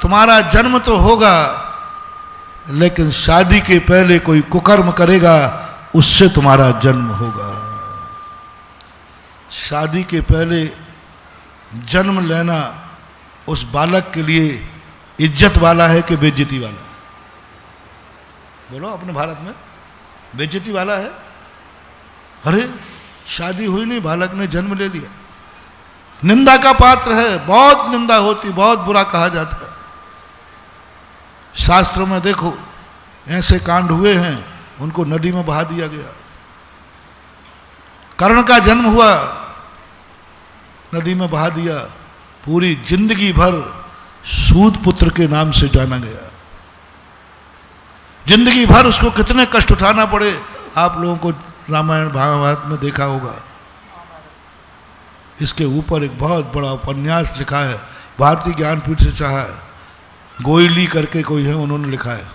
तुम्हारा जन्म तो होगा लेकिन शादी के पहले कोई कुकर्म करेगा, उससे तुम्हारा जन्म होगा। शादी के पहले जन्म लेना उस बालक के लिए इज्जत वाला है कि बेइज्जती वाला? बोलो, अपने भारत में बेइज्जती वाला है। अरे शादी हुई नहीं, बालक ने जन्म ले लिया, निंदा का पात्र है, बहुत निंदा होती, बहुत बुरा कहा जाता है। शास्त्रों में देखो ऐसे कांड हुए हैं, उनको नदी में बहा दिया गया। कर्ण का जन्म हुआ, नदी में बहा दिया, पूरी जिंदगी भर सूत पुत्र के नाम से जाना गया। जिंदगी भर उसको कितने कष्ट उठाना पड़े, आप लोगों को रामायण महाभारत में देखा होगा। इसके ऊपर एक बहुत बड़ा उपन्यास लिखा है, भारतीय ज्ञानपीठ से चाहा है, गोयली करके कोई है, उन्होंने लिखा है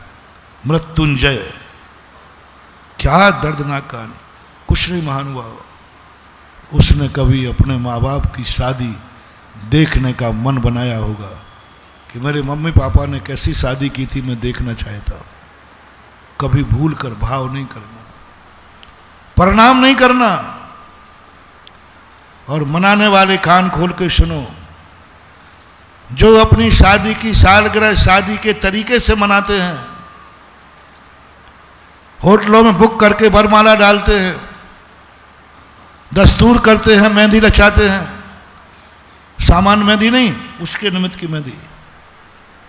मृत्युंजय। क्या दर्दनाक कहानी। कुछ नहीं महानुभाव, उसने कभी अपने माँ बाप की शादी देखने का मन बनाया होगा कि मेरे मम्मी पापा ने कैसी शादी की थी, मैं देखना चाहता। कभी भूल कर भाव नहीं करना, प्रणाम नहीं करना। और मनाने वाले कान खोल के सुनो, जो अपनी शादी की सालगिरह शादी के तरीके से मनाते हैं, होटलों में बुक करके वरमाला डालते हैं, दस्तूर करते हैं, मेहंदी रचाते हैं, सामान मेहंदी नहीं, उसके निमित्त की मेहंदी,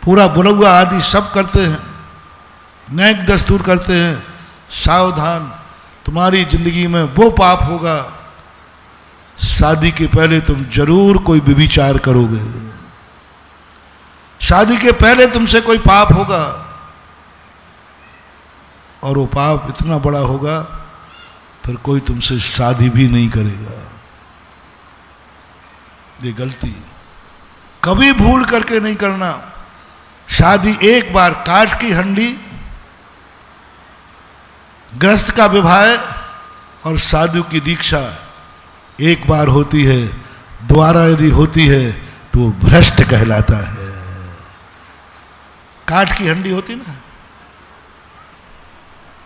पूरा बुलौआ आदि सब करते हैं, नेक दस्तूर करते हैं। सावधान, तुम्हारी जिंदगी में वो पाप होगा, शादी के पहले तुम जरूर कोई व्यभिचार करोगे, शादी के पहले तुमसे कोई पाप होगा, और वो पाप इतना बड़ा होगा फिर कोई तुमसे शादी भी नहीं करेगा। ये गलती कभी भूल करके नहीं करना। शादी एक बार, काठ की हंडी, गृहस्थ का विवाह और साधु की दीक्षा एक बार होती है, दोबारा यदि होती है तो वो भ्रष्ट कहलाता है। काठ की हंडी होती ना,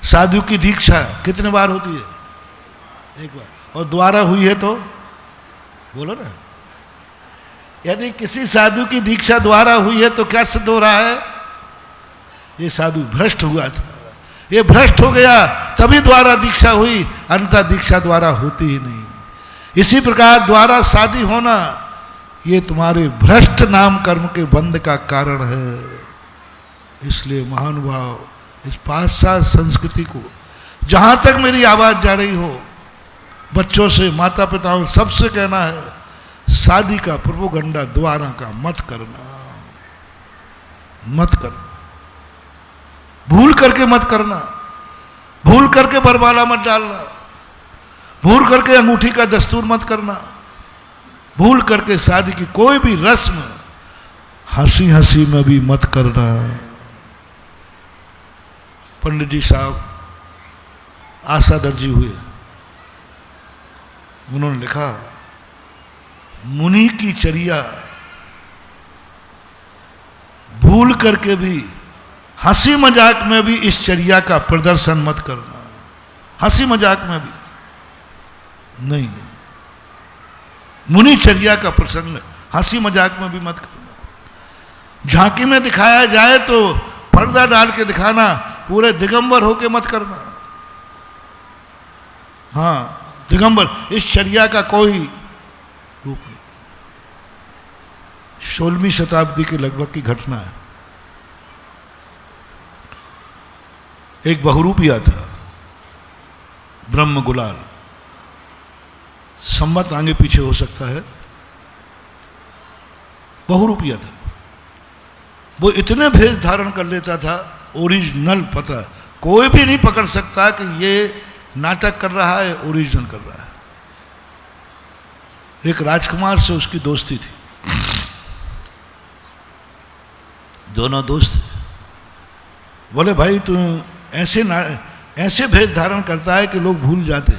साधु की दीक्षा कितने बार होती है? एक बार। और दोबारा हुई है तो बोलो ना, यदि किसी साधु की दीक्षा द्वारा हुई है तो क्या सिद्ध हो रहा है? ये साधु भ्रष्ट हुआ था, ये भ्रष्ट हो गया, तभी द्वारा दीक्षा हुई, अन्यथा दीक्षा द्वारा होती ही नहीं। इसी प्रकार द्वारा शादी होना ये तुम्हारे भ्रष्ट नाम कर्म के बंध का कारण है। इसलिए महानुभाव, इस पाश्चात्य संस्कृति को, जहां तक मेरी आवाज जा रही हो, बच्चों से, माता पिताओं, सबसे कहना है, शादी का प्रोपोगंडा द्वारा का मत करना, मत करना, भूल करके मत करना, भूल करके बरमाला मत डालना, भूल करके अंगूठी का दस्तूर मत करना, भूल करके शादी की कोई भी रस्म हंसी हंसी में भी मत करना। पंडित जी साहब आशा दर्जी हुए, उन्होंने लिखा, मुनि की चर्या भूल करके भी, हंसी मजाक में भी इस चर्या का प्रदर्शन मत करना। हंसी मजाक में भी नहीं, मुनि चर्या का प्रसंग हंसी मजाक में भी मत करना। झांकी में दिखाया जाए तो पर्दा डाल के दिखाना, पूरे दिगंबर होके मत करना। हाँ, दिगंबर, इस चर्या का कोई रूप नहीं। 16वीं शताब्दी के लगभग की घटना है। एक बहुरूपिया था, ब्रह्म गुलाल, संवत आगे पीछे हो सकता है, बहुरूपिया था। वो इतने भेष धारण कर लेता था, ओरिजिनल पता कोई भी नहीं पकड़ सकता कि ये नाटक कर रहा है, ओरिजिनल कर रहा है। एक राजकुमार से उसकी दोस्ती थी, दोनों दोस्त थे। बोले भाई तू ऐसे भेष धारण करता है कि लोग भूल जाते,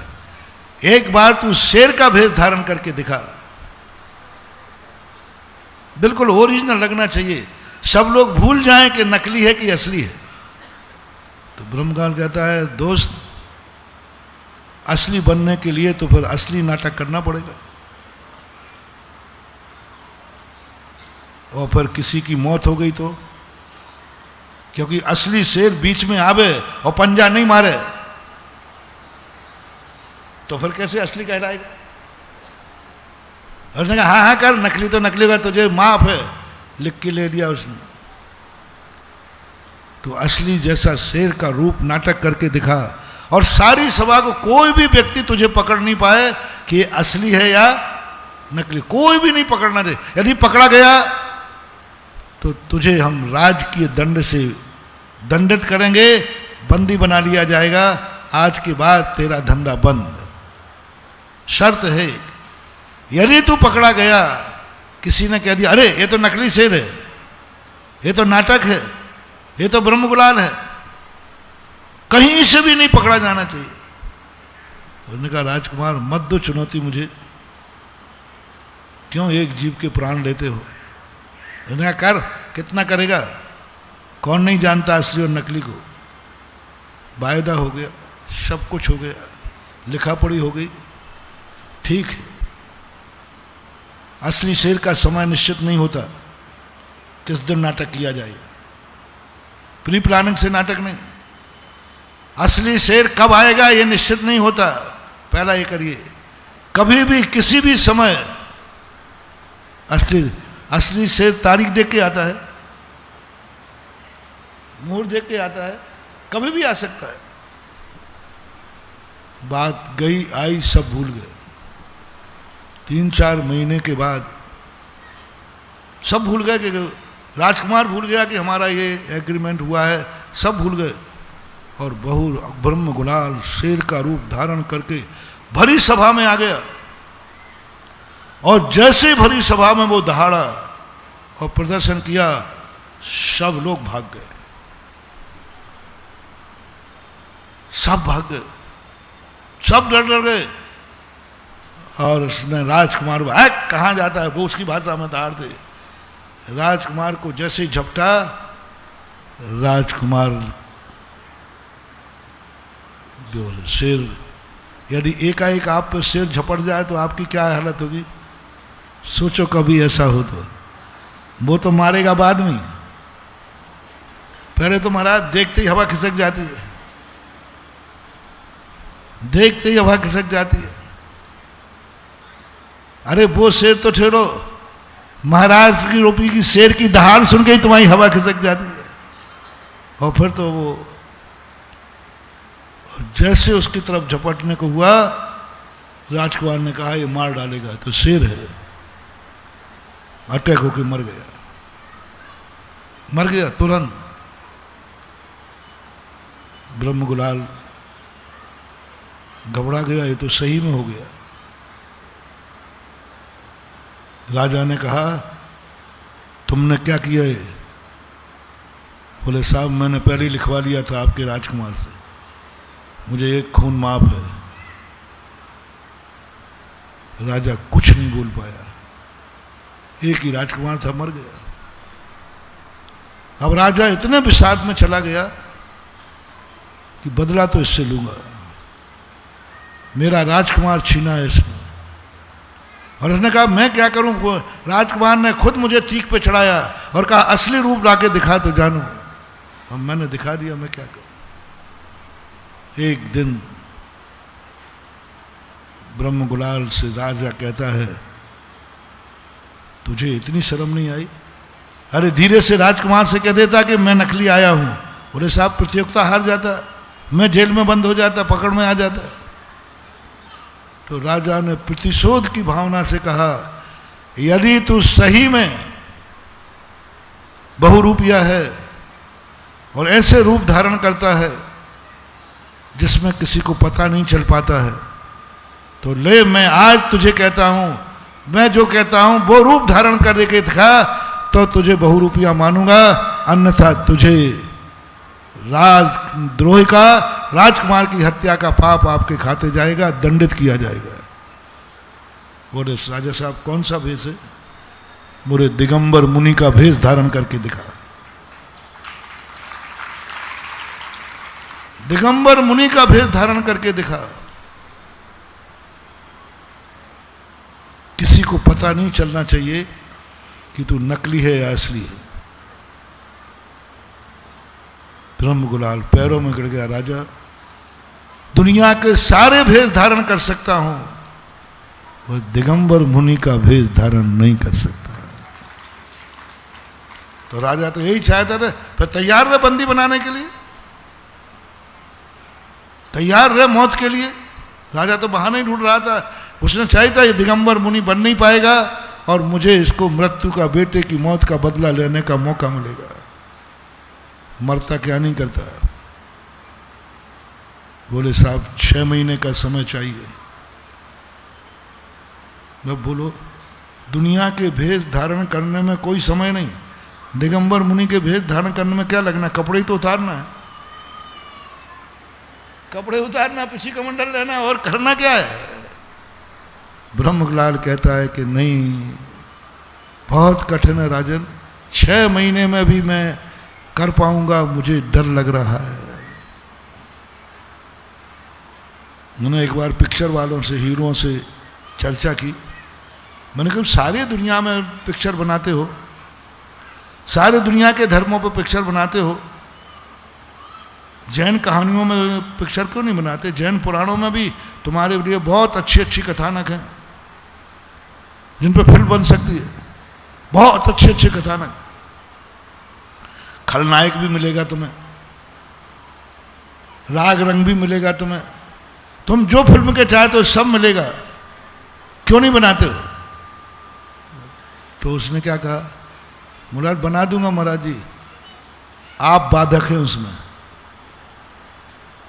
एक बार तू शेर का भेष धारण करके दिखा, बिल्कुल ओरिजिनल लगना चाहिए, सब लोग भूल जाएं कि नकली है कि असली है। तो ब्रह्मकाल कहता है, दोस्त असली बनने के लिए तो फिर असली नाटक करना पड़ेगा, और फिर किसी की मौत हो गई तो, क्योंकि असली शेर बीच में आवे और पंजा नहीं मारे तो फिर कैसे असली कहलाएगा? उसने कहा हाँ हाँ कर, नकली तो नकली होगा, तुझे माफ है, लिख के ले दिया उसने। तो असली जैसा शेर का रूप नाटक करके दिखा, और सारी सभा को कोई भी व्यक्ति तुझे पकड़ नहीं पाए कि असली है या नकली, कोई भी नहीं पकड़ना दे। यदि पकड़ा गया तो तुझे हम राजकीय दंड से दंडित करेंगे, बंदी बना लिया जाएगा, आज के बाद तेरा धंधा बंद। शर्त है, यदि तू पकड़ा गया, किसी ने कह दिया अरे ये तो नकली शेर है, ये तो नाटक है, ये तो ब्रह्म गुलाल है, कहीं से भी नहीं पकड़ा जाना चाहिए। उन्होंने कहा राजकुमार मत दो चुनौती मुझे, क्यों एक जीव के प्राण लेते हो। उन्होंने कहा कर, कितना करेगा, कौन नहीं जानता असली और नकली को। वायदा हो गया, सब कुछ हो गया, लिखा पढ़ी हो गई, ठीक है। असली शेर का समय निश्चित नहीं होता, किस दिन नाटक किया जाए, प्री प्लानिंग से नाटक नहीं। असली शेर कब आएगा ये निश्चित नहीं होता, पहला ये करिए। कभी भी किसी भी समय असली शेर तारीख देख के आता है, मुहूर्त देख के आता है, कभी भी आ सकता है। बात गई आई सब भूल गए। 3-4 महीने के बाद सब भूल गए कि राजकुमार भूल गया कि हमारा ये एग्रीमेंट हुआ है, सब भूल गए। और बहु ब्रह्म गुलाल शेर का रूप धारण करके भरी सभा में आ गया, और जैसे भरी सभा में वो दहाड़ा और प्रदर्शन किया, सब लोग भाग गए, सब भाग गए, सब डर गए। और उसने राजकुमार कहाँ जाता है, वो उसकी भाषा में दहाड़ दे। राजकुमार को जैसे ही झपटा, राजकुमार शेर, यदि एकाएक आप पे शेर झपट जाए तो आपकी क्या हालत होगी, सोचो कभी ऐसा हो तो। वो तो मारेगा बाद में, पहले तो महाराज देखते ही हवा खिसक जाती है, देखते ही हवा खिसक जाती है। अरे वो शेर तो ठहरो, महाराज की रोपी की शेर की दहाड़ सुन के ही तुम्हारी हवा खिसक जाती है। और फिर तो वो जैसे उसकी तरफ झपटने को हुआ, राजकुमार ने कहा ये मार डालेगा, तो शेर है, अटैक होके मर गया, मर गया तुरंत। ब्रह्म गुलाल घबरा गया, ये तो सही में हो गया। राजा ने कहा तुमने क्या किया है। बोले साहब मैंने पहले ही लिखवा लिया था आपके राजकुमार से, मुझे एक खून माफ है। राजा कुछ नहीं बोल पाया, एक ही राजकुमार था, मर गया। अब राजा इतने विषाद में चला गया कि बदला तो इससे लूंगा, मेरा राजकुमार छीना है इसने। और उसने कहा मैं क्या करूं, राजकुमार ने खुद मुझे चीख पे चढ़ाया और कहा असली रूप लाके दिखा तो जानू। अब मैंने दिखा दिया, मैं क्या करूं। एक दिन ब्रह्म गुलाल से राजा कहता है तुझे इतनी शर्म नहीं आई। अरे धीरे से राजकुमार से कह देता कि मैं नकली आया हूं, बोले साहब प्रतियोगिता हार जाता, मैं जेल में बंद हो जाता, पकड़ में आ जाता। तो राजा ने प्रतिशोध की भावना से कहा यदि तू सही में बहुरूपिया है और ऐसे रूप धारण करता है जिसमें किसी को पता नहीं चल पाता है, तो ले मैं आज तुझे कहता हूं, मैं जो कहता हूं वो रूप धारण करके दिखा तो तुझे बहुरूपिया मानूंगा, अन्यथा तुझे राजद्रोह का, राजकुमार की हत्या का पाप आपके खाते जाएगा, दंडित किया जाएगा। बोले राजा साहब कौन सा भेष है। बोले दिगंबर मुनि का भेष धारण करके दिखा। दिगंबर मुनि का भेष धारण करके दिखा। किसी को पता नहीं चलना चाहिए कि तू नकली है या असली है। ब्रह्म गुलाल पैरों में गिर गया, राजा दुनिया के सारे भेष धारण कर सकता हूं वह दिगंबर मुनि का भेष धारण नहीं कर सकता। तो राजा तो यही चाहता था, फिर तैयार रहे बंदी बनाने के लिए, तैयार रहे मौत के लिए। राजा तो बहाना ही ढूंढ रहा था, उसने चाहिए था ये दिगंबर मुनि बन नहीं पाएगा और मुझे इसको मृत्यु का, बेटे की मौत का बदला लेने का मौका मिलेगा। मरता क्या नहीं करता। बोले साहब 6 महीने का समय चाहिए। मैं बोलो दुनिया के भेष धारण करने में कोई समय नहीं, दिगंबर मुनि के भेष धारण करने में क्या लगना, कपड़े ही तो उतारना है, कपड़े उतारना, पीछे कमंडल लेना, और करना क्या है। ब्रह्मलाल कहता है कि नहीं, बहुत कठिन है राजन, 6 महीने में भी मैं कर पाऊंगा, मुझे डर लग रहा है। मैंने एक बार पिक्चर वालों से, हीरों से चर्चा की। मैंने कहा सारी दुनिया में पिक्चर बनाते हो, सारे दुनिया के धर्मों पर पिक्चर बनाते हो, जैन कहानियों में पिक्चर क्यों नहीं बनाते? जैन पुराणों में भी तुम्हारे लिए बहुत अच्छी अच्छी कथानक हैं जिन पर फिल्म बन सकती है, बहुत अच्छे अच्छे कथानक। खलनायक भी मिलेगा तुम्हें, राग रंग भी मिलेगा तुम्हें, तुम जो फिल्म के चाहते हो सब मिलेगा, क्यों नहीं बनाते हो? तो उसने क्या कहा, मुराद बना दूंगा महाराज जी, आप बाधक हैं उसमें,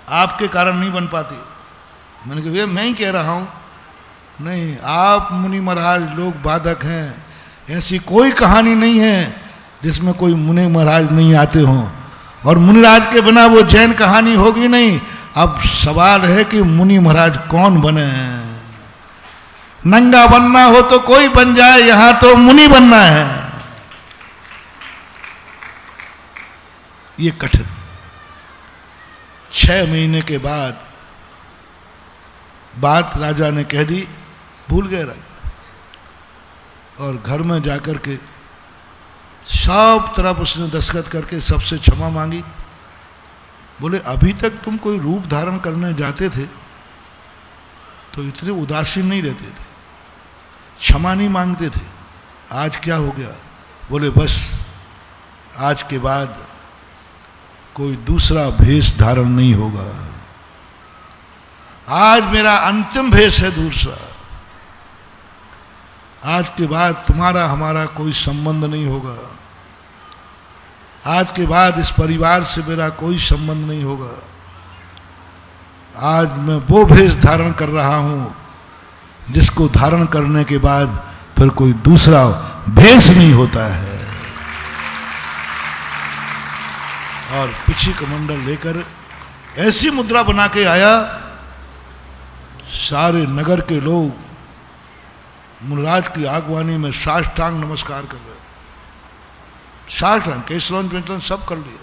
आपके कारण नहीं बन पाती। मैंने कहा ये मैं ही कह रहा हूं, नहीं आप मुनि महाराज लोग बाधक हैं, ऐसी कोई कहानी नहीं है जिसमें कोई मुनि महाराज नहीं आते हों, और मुनिराज के बिना वो जैन कहानी होगी नहीं। अब सवाल है कि मुनि महाराज कौन बने? नंगा बनना हो तो कोई बन जाए, यहां तो मुनि बनना है। ये कठिन। 6 महीने के बाद बात राजा ने कह दी, भूल गए राजा, और घर में जाकर के सब तरफ उसने दस्तखत करके सबसे क्षमा मांगी। बोले अभी तक तुम कोई रूप धारण करने जाते थे तो इतने उदासीन नहीं रहते थे, क्षमा नहीं मांगते थे, आज क्या हो गया? बोले बस आज के बाद कोई दूसरा भेष धारण नहीं होगा, आज मेरा अंतिम भेष है दूसरा, आज के बाद तुम्हारा हमारा कोई संबंध नहीं होगा, आज के बाद इस परिवार से मेरा कोई संबंध नहीं होगा, आज मैं वो भेष धारण कर रहा हूं जिसको धारण करने के बाद फिर कोई दूसरा भेष नहीं होता है। और पीछे कमंडल लेकर ऐसी मुद्रा बना के आया, सारे नगर के लोग मुनिराज की आगवानी में साष्टांग नमस्कार कर रहे, साष्टांग, केसलन पेंटलन सब कर लिए,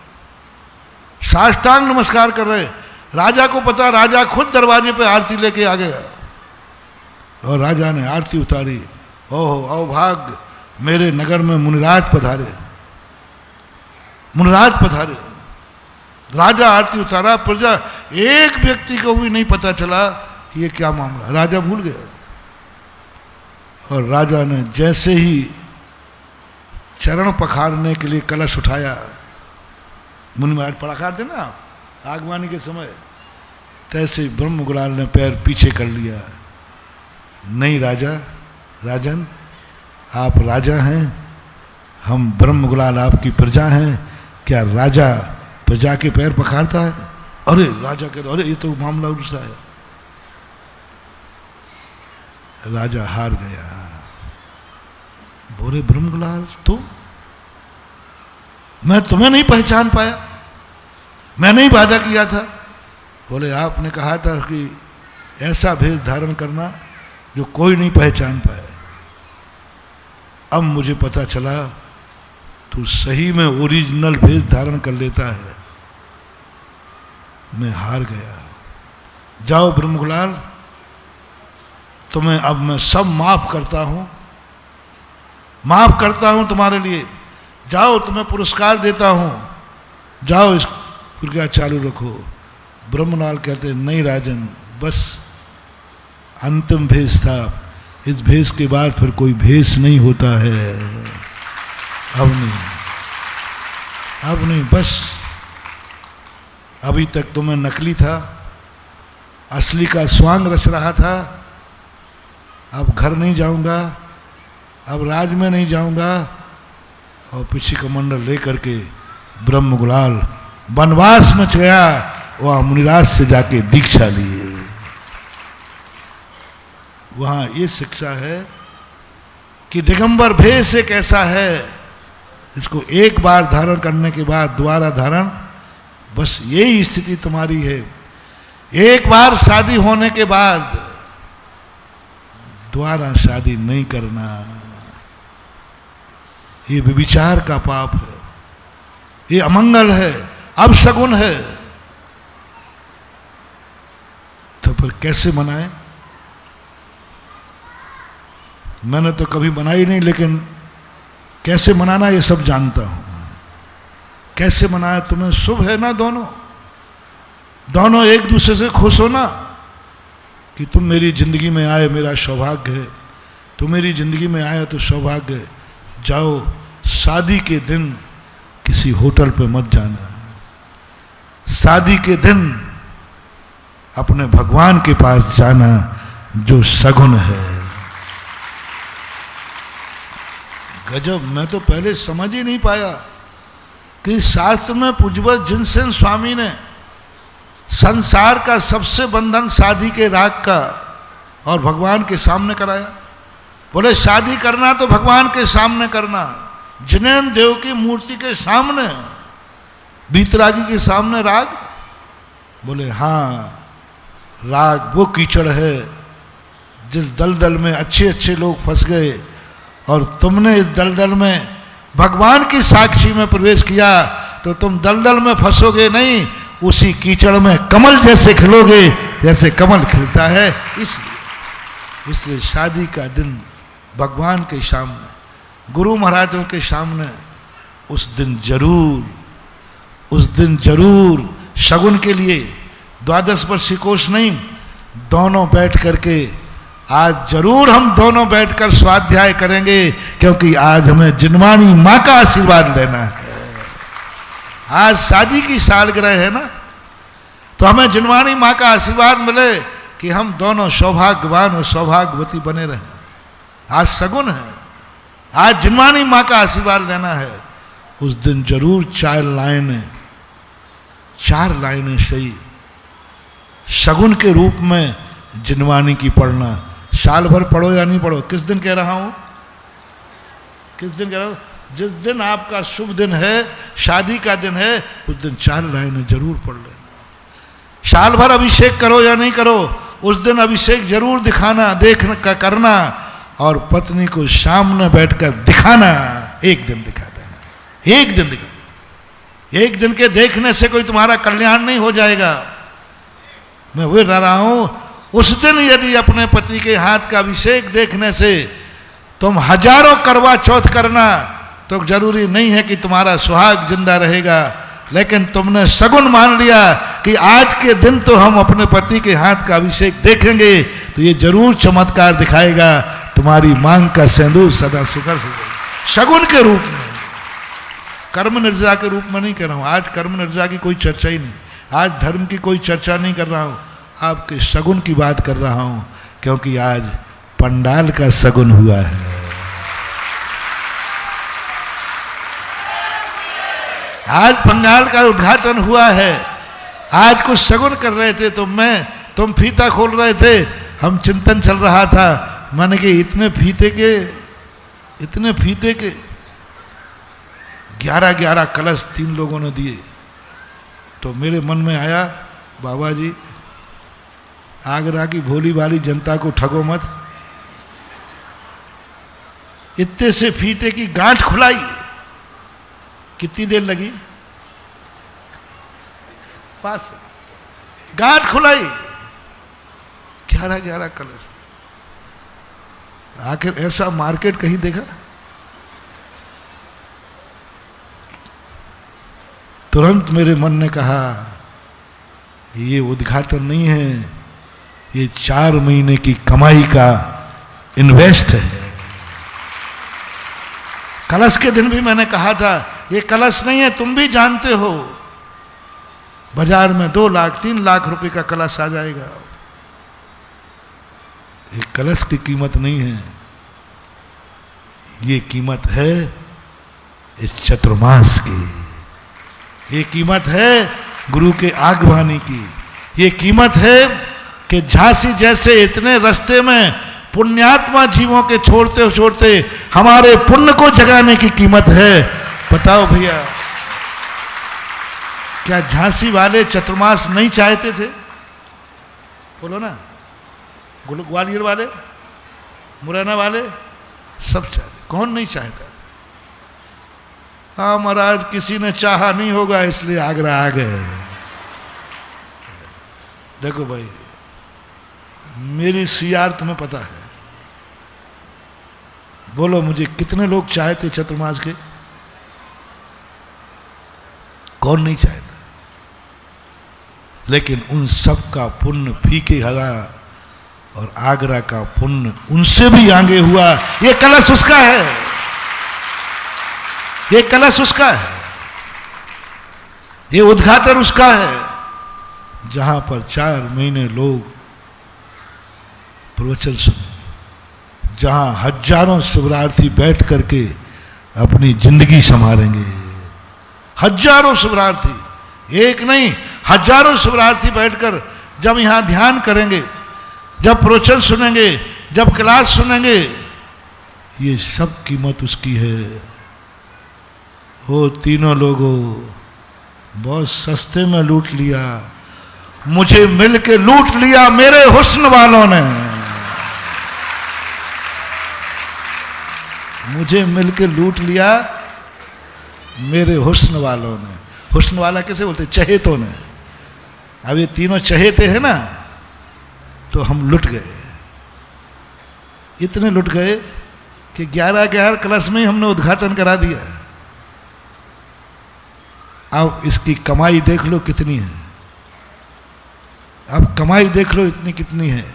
साष्टांग नमस्कार कर रहे। राजा को पता, राजा खुद दरवाजे पे आरती लेके आ गया और राजा ने आरती उतारी। ओह अवभाग्य, मेरे नगर में मुनिराज पधारे, मुनिराज पधारे। राजा आरती उतारा, प्रजा एक व्यक्ति को भी नहीं पता चला कि ये क्या मामला, राजा भूल गया। और राजा ने जैसे ही चरण पखारने के लिए कलश उठाया, मुनि महाराज पखारते ना आगवानी के समय, तैसे ब्रह्मगुलाल ने पैर पीछे कर लिया। नहीं राजा, राजन आप राजा हैं, हम ब्रह्मगुलाल आपकी प्रजा हैं, क्या राजा प्रजा के पैर पखारता है? अरे राजा कहता अरे ये तो मामला उल्टा है। राजा हार गया। बोले ब्रह्मगुलाल तुम, मैं तुम्हें नहीं पहचान पाया, मैंने ही वादा किया था। बोले आपने कहा था कि ऐसा भेष धारण करना जो कोई नहीं पहचान पाए। अब मुझे पता चला तू सही में ओरिजिनल भेष धारण कर लेता है। मैं हार गया। जाओ ब्रह्मगुलाल, तुम्हें अब मैं सब माफ करता हूं, माफ करता हूं तुम्हारे लिए, जाओ तुम्हें पुरस्कार देता हूं, जाओ इस प्रक्रिया चालू रखो। ब्रह्मलाल कहते नहीं राजन, बस अंतिम भेष था, इस भेष के बाद फिर कोई भेष नहीं होता है। अब नहीं, बस अभी तक तो मैं नकली था, असली का स्वांग रच रहा था। अब घर नहीं जाऊंगा, अब राज में नहीं जाऊंगा, और पीछे कमंडल लेकर के ब्रह्म गुलाल वनवास में गया, वह मुनिराज से जाके दीक्षा लिए। वहां ये शिक्षा है कि दिगंबर भेष एक ऐसा है, इसको एक बार धारण करने के बाद दोबारा धारण, बस यही स्थिति तुम्हारी है। एक बार शादी होने के बाद दोबारा शादी नहीं करना, ये व्यभिचार का पाप है, ये अमंगल है, अपशगुन है। तो फिर कैसे मनाएं? मैंने तो कभी बनाई नहीं, लेकिन कैसे मनाना ये सब जानता हूं। कैसे मनाए? तुम्हें शुभ है ना, दोनों एक दूसरे से खुश हो ना, कि तुम मेरी जिंदगी में आए मेरा सौभाग्य है, तुम मेरी जिंदगी में आए तो सौभाग्य है। जाओ, शादी के दिन किसी होटल पे मत जाना, शादी के दिन अपने भगवान के पास जाना जो सगुन है। गजब, मैं तो पहले समझ ही नहीं पाया कि शास्त्र में पूज्यवत जिनसेन स्वामी ने संसार का सबसे बंधन शादी के राग का और भगवान के सामने कराया। बोले शादी करना तो भगवान के सामने करना, जिनेन्द्र देव की मूर्ति के सामने, बीतरागी के सामने राग। बोले हाँ, राग वो कीचड़ है जिस दलदल में अच्छे अच्छे लोग फंस गए, और तुमने इस दलदल में भगवान की साक्षी में प्रवेश किया तो तुम दलदल में फंसोगे नहीं, उसी कीचड़ में कमल जैसे खिलोगे जैसे कमल खिलता है। इसलिए शादी का दिन भगवान के सामने, गुरु महाराजों के सामने, उस दिन जरूर शगुन के लिए द्वादश वर्षीय कोष नहीं, दोनों बैठ करके आज जरूर हम दोनों बैठकर स्वाध्याय करेंगे, क्योंकि आज हमें जिनवानी माँ का आशीर्वाद लेना है। आज शादी की सालगिरह है ना, तो हमें जिनवानी माँ का आशीर्वाद मिले कि हम दोनों सौभाग्यवान और सौभाग्यवती बने रहें। आज सगुन है, आज जिनवानी माँ का आशीर्वाद लेना है। उस दिन जरूर 4 लाइनें सही शगुन के रूप में जिनवानी की पढ़ना। साल भर पढ़ो या नहीं पढ़ो, किस दिन कह रहा हूं, किस दिन कह रहा हूं? जिस दिन आपका शुभ दिन है, शादी का दिन है, उस दिन 4 लाइनें जरूर पढ़ लेना। साल भर अभिषेक करो या नहीं करो, उस दिन अभिषेक जरूर दिखाना, देखना, करना, और पत्नी को सामने बैठकर दिखाना। एक दिन दिखा देना, एक दिन दिखा। एक दिन के देखने से कोई तुम्हारा कल्याण नहीं हो जाएगा। मैं वही कह रहा हूं, उस दिन यदि अपने पति के हाथ का अभिषेक देखने से तुम हजारों करवा चौथ करना, तो जरूरी नहीं है कि तुम्हारा सुहाग जिंदा रहेगा। लेकिन तुमने सगुन मान लिया कि आज के दिन तो हम अपने पति के हाथ का अभिषेक देखेंगे, तो ये जरूर चमत्कार दिखाएगा, तुम्हारी मांग का सिंदूर सदा सुखर होगा। शगुन के रूप में, कर्म निर्जा के रूप में नहीं कर रहा हूं। आज कर्म निर्जा की कोई चर्चा ही नहीं, आज धर्म की कोई चर्चा नहीं कर रहा हूं, आपके सगुन की बात कर रहा हूं, क्योंकि आज पंडाल का सगुन हुआ है। आज पंडाल का उद्घाटन हुआ है। आज कुछ सगुन कर रहे थे तुम फीता खोल रहे थे, हम चिंतन चल रहा था। मैंने कि इतने फीते के 11 कलश 3 लोगों ने दिए, तो मेरे मन में आया, बाबा जी आगरा की भोली भाली जनता को ठगो मत। इतने से फीते की गांठ खुलाई, कितनी देर लगी? पास गांठ खुलाई, 11 कलश। आखिर ऐसा मार्केट कहीं देखा? तुरंत मेरे मन ने कहा, ये उद्घाटन नहीं है, ये 4 महीने की कमाई का इन्वेस्ट है। कलश के दिन भी मैंने कहा था ये कलश नहीं है, तुम भी जानते हो बाजार में 2 लाख 3 लाख रुपए का कलश आ जाएगा। ये कलश की कीमत नहीं है, ये कीमत है इस चतुर्मास की, ये कीमत है गुरु के आगवानी की, ये कीमत है कि झांसी जैसे इतने रास्ते में पुण्यात्मा जीवों के छोड़ते छोड़ते हमारे पुण्य को जगाने की कीमत है। बताओ भैया, क्या झांसी वाले चतुर्मास नहीं चाहते थे? बोलो ना, ग्वालियर वाले, मुरैना वाले सब चाहते, कौन नहीं चाहता? हाँ महाराज, किसी ने चाहा नहीं होगा इसलिए आगरा आ गए। देखो भाई, मेरी सियार तुम्हें पता है, बोलो मुझे कितने लोग चाहते चतुर्मास के? कौन नहीं चाहता? लेकिन उन सब का पुण्य फीके हवा और आगरा का पुण्य उनसे भी आगे हुआ। ये कलश उसका है, ये कलश उसका है, ये उद्घाटन उसका है, जहां पर 4 महीने लोग प्रवचन सुने, जहां हजारों शिवरार्थी बैठ करके अपनी जिंदगी संभालेंगे। हजारों शिवरार्थी, एक नहीं हजारों शिवरार्थी बैठकर जब यहां ध्यान करेंगे, जब प्रवचन सुनेंगे, जब क्लास सुनेंगे, ये सब कीमत उसकी है। वो तीनों लोगों बहुत सस्ते में लूट लिया, मुझे मिल के लूट लिया मेरे हुस्न वालों ने, मुझे मिल के लूट लिया मेरे हुस्न वालों ने। हुस्न वाला कैसे बोलते? चहेतों ने। अब ये तीनों चहेते हैं ना, तो हम लुट गए, इतने लुट गए कि 11 क्लास में ही हमने उद्घाटन करा दिया। अब इसकी कमाई देख लो कितनी है, अब कमाई देख लो इतनी कितनी है,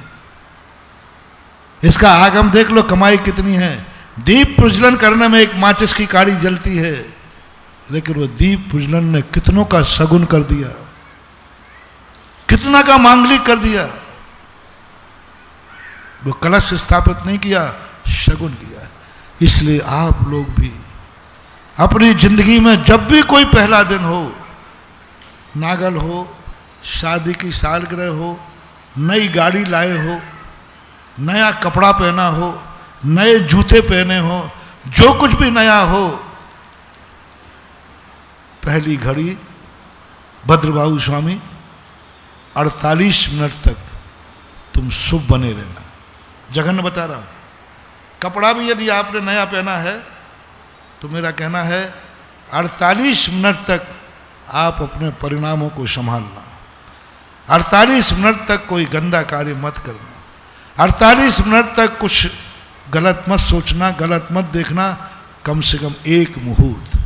इसका आगम देख लो कमाई कितनी है। दीप प्रज्वलन करने में एक माचिस की काड़ी जलती है, लेकिन वो दीप प्रज्वलन ने कितनों का सगुन कर दिया, कितना का मांगलिक कर दिया। वो कलश स्थापित नहीं किया, शगुन किया। इसलिए आप लोग भी अपनी जिंदगी में जब भी कोई पहला दिन हो, नागल हो, शादी की सालगिरह हो, नई गाड़ी लाए हो, नया कपड़ा पहना हो, नए जूते पहने हो, जो कुछ भी नया हो, पहली घड़ी भद्रबाहु स्वामी 48 मिनट तक तुम शुभ बने रहना। जघन्य बता रहा हूं, कपड़ा भी यदि आपने नया पहना है तो मेरा कहना है 48 मिनट तक आप अपने परिणामों को संभालना। 48 मिनट तक कोई गंदा कार्य मत करना। 48 मिनट तक कुछ गलत मत सोचना, गलत मत देखना। कम से कम 1 मुहूर्त।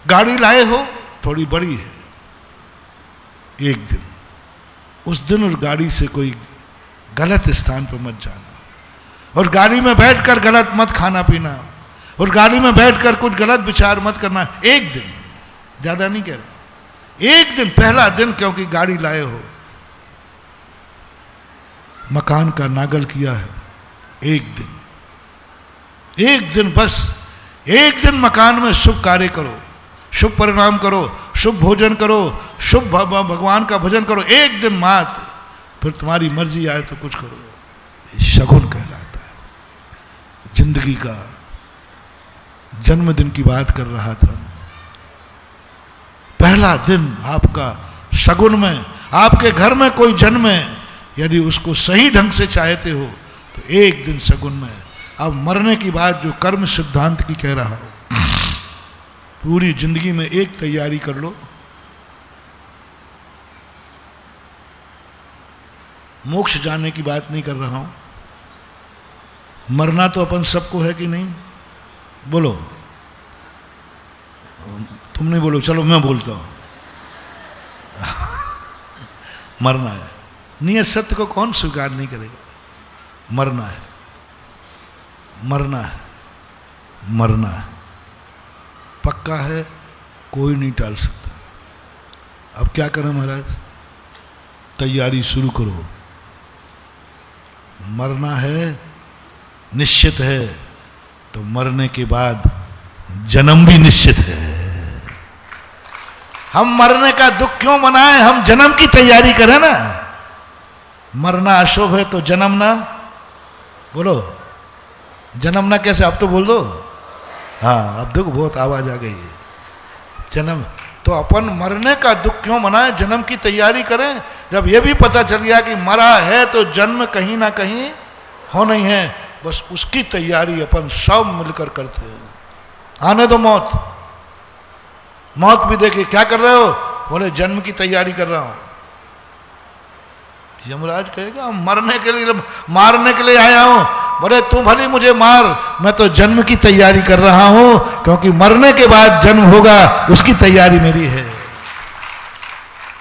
गाड़ी लाए हो, थोड़ी बड़ी है, 1 दिन, उस दिन उस गाड़ी से कोई गलत स्थान पर मत जाना, और गाड़ी में बैठकर गलत मत खाना पीना, और गाड़ी में बैठकर कुछ गलत विचार मत करना। 1 दिन, ज्यादा नहीं कह रहा, 1 दिन, पहला दिन, क्योंकि गाड़ी लाए हो, मकान का नागल किया है, 1 दिन, 1 दिन बस, 1 दिन मकान में शुभ कार्य करो, शुभ परिणाम करो, शुभ भोजन करो, शुभ भगवान का भजन करो, 1 दिन मात्र। फिर तुम्हारी मर्जी आए तो कुछ करो। ये शगुन कहलाता है। जिंदगी का जन्मदिन की बात कर रहा था, पहला दिन आपका शगुन में, आपके घर में कोई जन्मे, यदि उसको सही ढंग से चाहते हो तो 1 दिन शगुन में। अब मरने की बात जो कर्म सिद्धांत की कह रहा हो, पूरी जिंदगी में एक तैयारी कर लो। मोक्ष जाने की बात नहीं कर रहा हूं, मरना तो अपन सबको है कि नहीं? बोलो, तुम नहीं बोलो, चलो मैं बोलता हूं। मरना है, नियत सत्य को कौन स्वीकार नहीं करेगा? मरना है। मरना है, मरना है, पक्का है, कोई नहीं टाल सकता। अब क्या करें महाराज? तैयारी शुरू करो। मरना है, निश्चित है, तो मरने के बाद जन्म भी निश्चित है। हम मरने का दुख क्यों मनाएं? हम जन्म की तैयारी करें ना। मरना अशुभ है तो जन्म ना, बोलो जन्म ना कैसे? अब तो बोल दो। हाँ, अब देखो बहुत आवाज आ गई है। जन्म तो अपन मरने का दुख क्यों मनाएं? जन्म की तैयारी करें। जब ये भी पता चल गया कि मरा है तो जन्म कहीं ना कहीं होना ही है, बस उसकी तैयारी अपन सब मिलकर करते हैं। आने दो मौत, मौत भी देखे क्या कर रहे हो? बोले जन्म की तैयारी कर रहा हूं। यमराज कहेगा मरने के लिए, मारने के लिए आया हूं। बोले तू भली मुझे मार, मैं तो जन्म की तैयारी कर रहा हूं, क्योंकि मरने के बाद जन्म होगा, उसकी तैयारी मेरी है।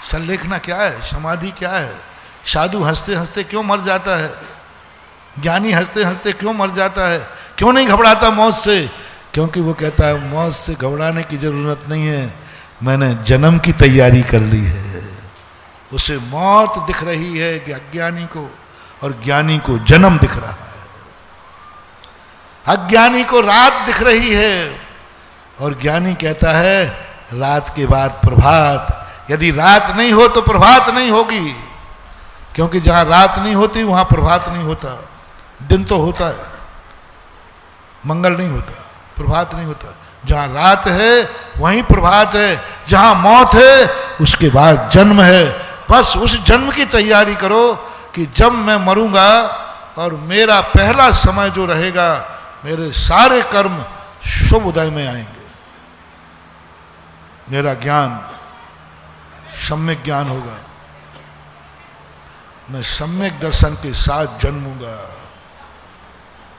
संलेखना क्या है? समाधि क्या है? साधु हंसते हंसते क्यों मर जाता है? ज्ञानी हंसते हंसते क्यों मर जाता है? क्यों नहीं घबराता मौत से? क्योंकि वो कहता है मौत से घबराने की जरूरत नहीं है, मैंने जन्म की तैयारी कर ली है। उसे मौत दिख रही है अज्ञानी को, और ज्ञानी को जन्म दिख रहा है। अज्ञानी को रात दिख रही है, और ज्ञानी कहता है रात के बाद प्रभात। यदि रात नहीं हो तो प्रभात नहीं होगी, क्योंकि जहां रात नहीं होती वहां प्रभात नहीं होता। दिन तो होता है, मंगल नहीं होता, प्रभात नहीं होता। जहां रात है वहीं प्रभात है, जहां मौत है उसके बाद जन्म है। बस उस जन्म की तैयारी करो कि जब मैं मरूंगा और मेरा पहला समय जो रहेगा, मेरे सारे कर्म शुभ उदय में आएंगे। मेरा ज्ञान सम्यक ज्ञान होगा, मैं सम्यक दर्शन के साथ जन्मूंगा।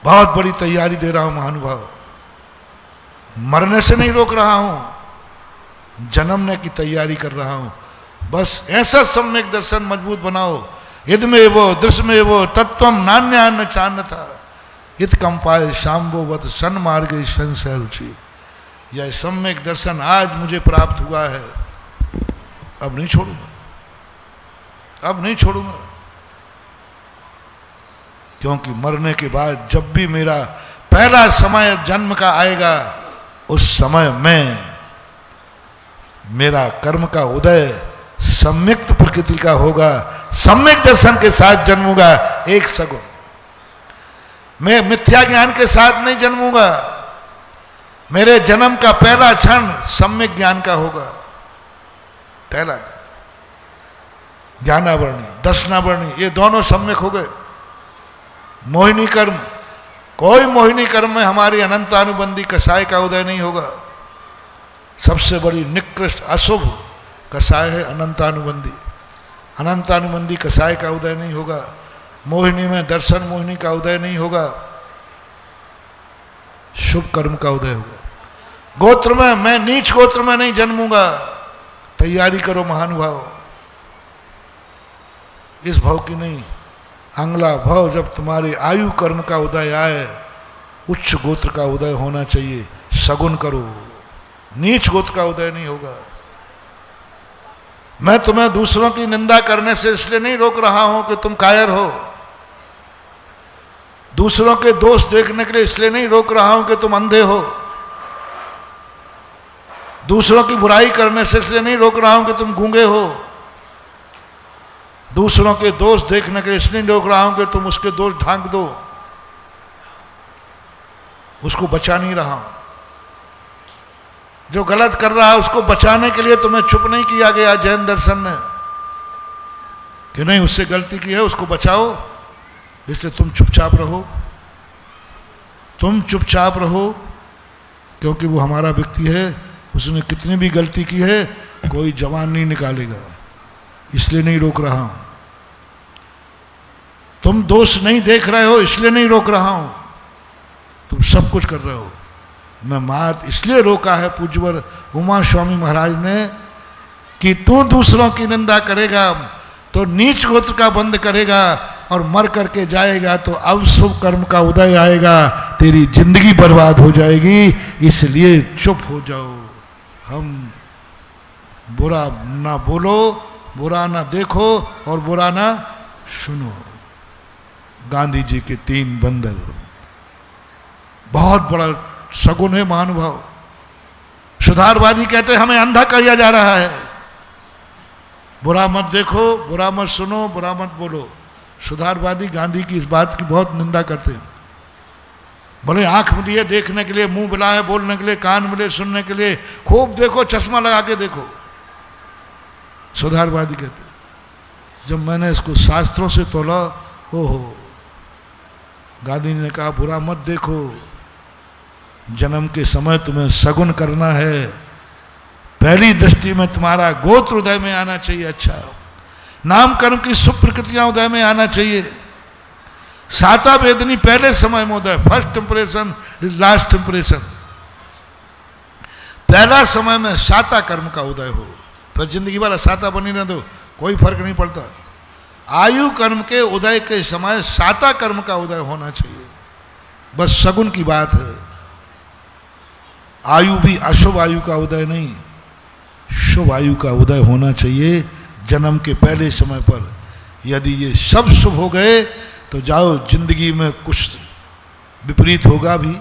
बहुत बड़ी तैयारी दे रहा हूं महानुभाव। मरने से नहीं रोक रहा हूं, जन्मने की तैयारी कर रहा हूं। बस ऐसा सम्यक दर्शन मजबूत बनाओ। यद में वो दृश्य में वो तत्वम नान्यान्न चान्न था, इत कंपाय शाम्भोवत सन मार्गे संशय रुचि। यह सम्यक दर्शन आज मुझे प्राप्त हुआ है, अब नहीं छोड़ूंगा, अब नहीं छोड़ूंगा। क्योंकि मरने के बाद जब भी मेरा पहला समय जन्म का आएगा, उस समय में मेरा कर्म का उदय सम्यक प्रकृति का होगा, सम्यक दर्शन के साथ जन्मूंगा। एक सगुण, मैं मिथ्या ज्ञान के साथ नहीं जन्मूंगा। मेरे जन्म का पहला क्षण सम्यक ज्ञान का होगा। पहला ज्ञानावरणी, दर्शनावरणी, ये दोनों सम्यक हो गए। मोहिनी कर्म, कोई मोहिनी कर्म में हमारी अनंतानुबंधी कसाय का उदय नहीं होगा। सबसे बड़ी निकृष्ट अशुभ कसाय है अनंतानुबंधी। अनंतानुबंधी कसाय का उदय नहीं होगा। मोहिनी में दर्शन मोहिनी का उदय नहीं होगा, शुभ कर्म का उदय होगा। गोत्र में मैं नीच गोत्र में नहीं जन्मूंगा। तैयारी करो महानुभाव, इस भव की नहीं, अगला भव जब तुम्हारी आयु कर्म का उदय आए, उच्च गोत्र का उदय होना चाहिए। सगुन करो, नीच गोत्र का उदय नहीं होगा। मैं तुम्हें दूसरों की निंदा करने से इसलिए नहीं रोक रहा हूं कि तुम कायर हो। दूसरों के दोष देखने के लिए इसलिए नहीं रोक रहा हूं कि तुम अंधे हो। दूसरों की बुराई करने से इसलिए नहीं रोक रहा हूं कि तुम गूंगे हो। दूसरों के दोष देखने के लिए इसलिए नहीं रोक रहा हूं कि तुम उसके दोष ढांक दो, उसको बचा नहीं रहा हूं। जो गलत कर रहा है उसको बचाने के लिए तुम्हें चुप नहीं किया गया जैन दर्शन में कि नहीं उससे गलती की है, उसको बचाओ। इसलिए तुम चुपचाप रहो, तुम चुपचाप रहो, क्योंकि वो हमारा व्यक्ति है। उसने कितनी भी गलती की है, कोई जवान नहीं निकालेगा, इसलिए नहीं रोक रहा हूं। तुम दोष नहीं देख रहे हो इसलिए नहीं रोक रहा हूं, तुम सब कुछ कर रहे हो। मैं मात इसलिए रोका है पूज्यवर उमा स्वामी महाराज ने कि तू दूसरों की निंदा करेगा तो नीच गोत्र का बंद करेगा, और मर करके जाएगा तो अब शुभ कर्म का उदय आएगा, तेरी जिंदगी बर्बाद हो जाएगी। इसलिए चुप हो जाओ, हम बुरा ना बोलो, बुरा ना देखो और बुरा ना सुनो। गांधी जी के 3 बंदर बहुत बड़ा सगुन है महानुभाव। सुधारवादी कहते हमें अंधा किया जा रहा है, बुरा मत देखो, बुरा मत सुनो, बुरा मत बोलो। सुधारवादी गांधी की इस बात की बहुत निंदा करते हैं। बोले आंख मिली देखने के लिए, मुंह मिला है बोलने के लिए, कान मिले सुनने के लिए, खूब देखो, चश्मा लगा के देखो। सुधारवादी कहते जब मैंने इसको शास्त्रों से तोला, ओहो, गांधी ने कहा बुरा मत देखो, जन्म के समय तुम्हें सगुन करना है, पहली दृष्टि में तुम्हारा गोत्र उदय में आना चाहिए, अच्छा नामकरण की शुभ प्रकृतियां उदय में आना चाहिए, साता वेदनी पहले समय में उदय, first impression is last impression, पहला समय में साता कर्म का उदय हो, फिर जिंदगी भर साता बनी ना दो, कोई फर्क नहीं पड़ता। आयु कर्म के उदय के समय साता कर्म का उदय होना चाहिए, बस सगुन की बात है। आयु भी अशुभ आयु का उदय नहीं, शुभ आयु का उदय होना चाहिए जन्म के पहले समय पर। यदि ये सब शुभ हो गए तो जाओ, जिंदगी में कुछ विपरीत होगा भी,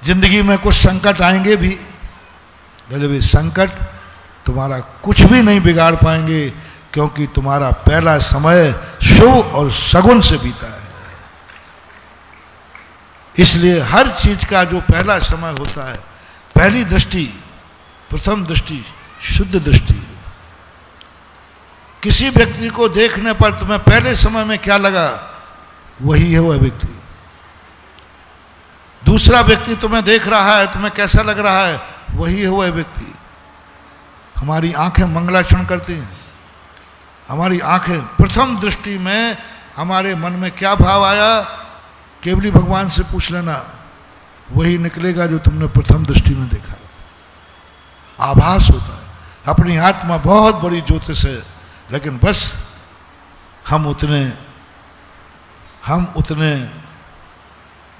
जिंदगी में कुछ संकट आएंगे भी, वे संकट तुम्हारा कुछ भी नहीं बिगाड़ पाएंगे, क्योंकि तुम्हारा पहला समय शुभ और सगुन से बीता है। इसलिए हर चीज का जो पहला समय होता है, पहली दृष्टि, प्रथम दृष्टि शुद्ध दृष्टि। किसी व्यक्ति को देखने पर तुम्हें पहले समय में क्या लगा, वही है वह व्यक्ति। दूसरा व्यक्ति तुम्हें देख रहा है, तुम्हें कैसा लग रहा है, वही है वह व्यक्ति। हमारी आंखें मंगलाचरण करती हैं, हमारी आंखें प्रथम दृष्टि में हमारे मन में क्या भाव आया, केवली भगवान से पूछ लेना, वही निकलेगा जो तुमने प्रथम दृष्टि में देखा। आभास होता है, अपनी आत्मा बहुत बड़ी ज्योतिष है, लेकिन बस हम उतने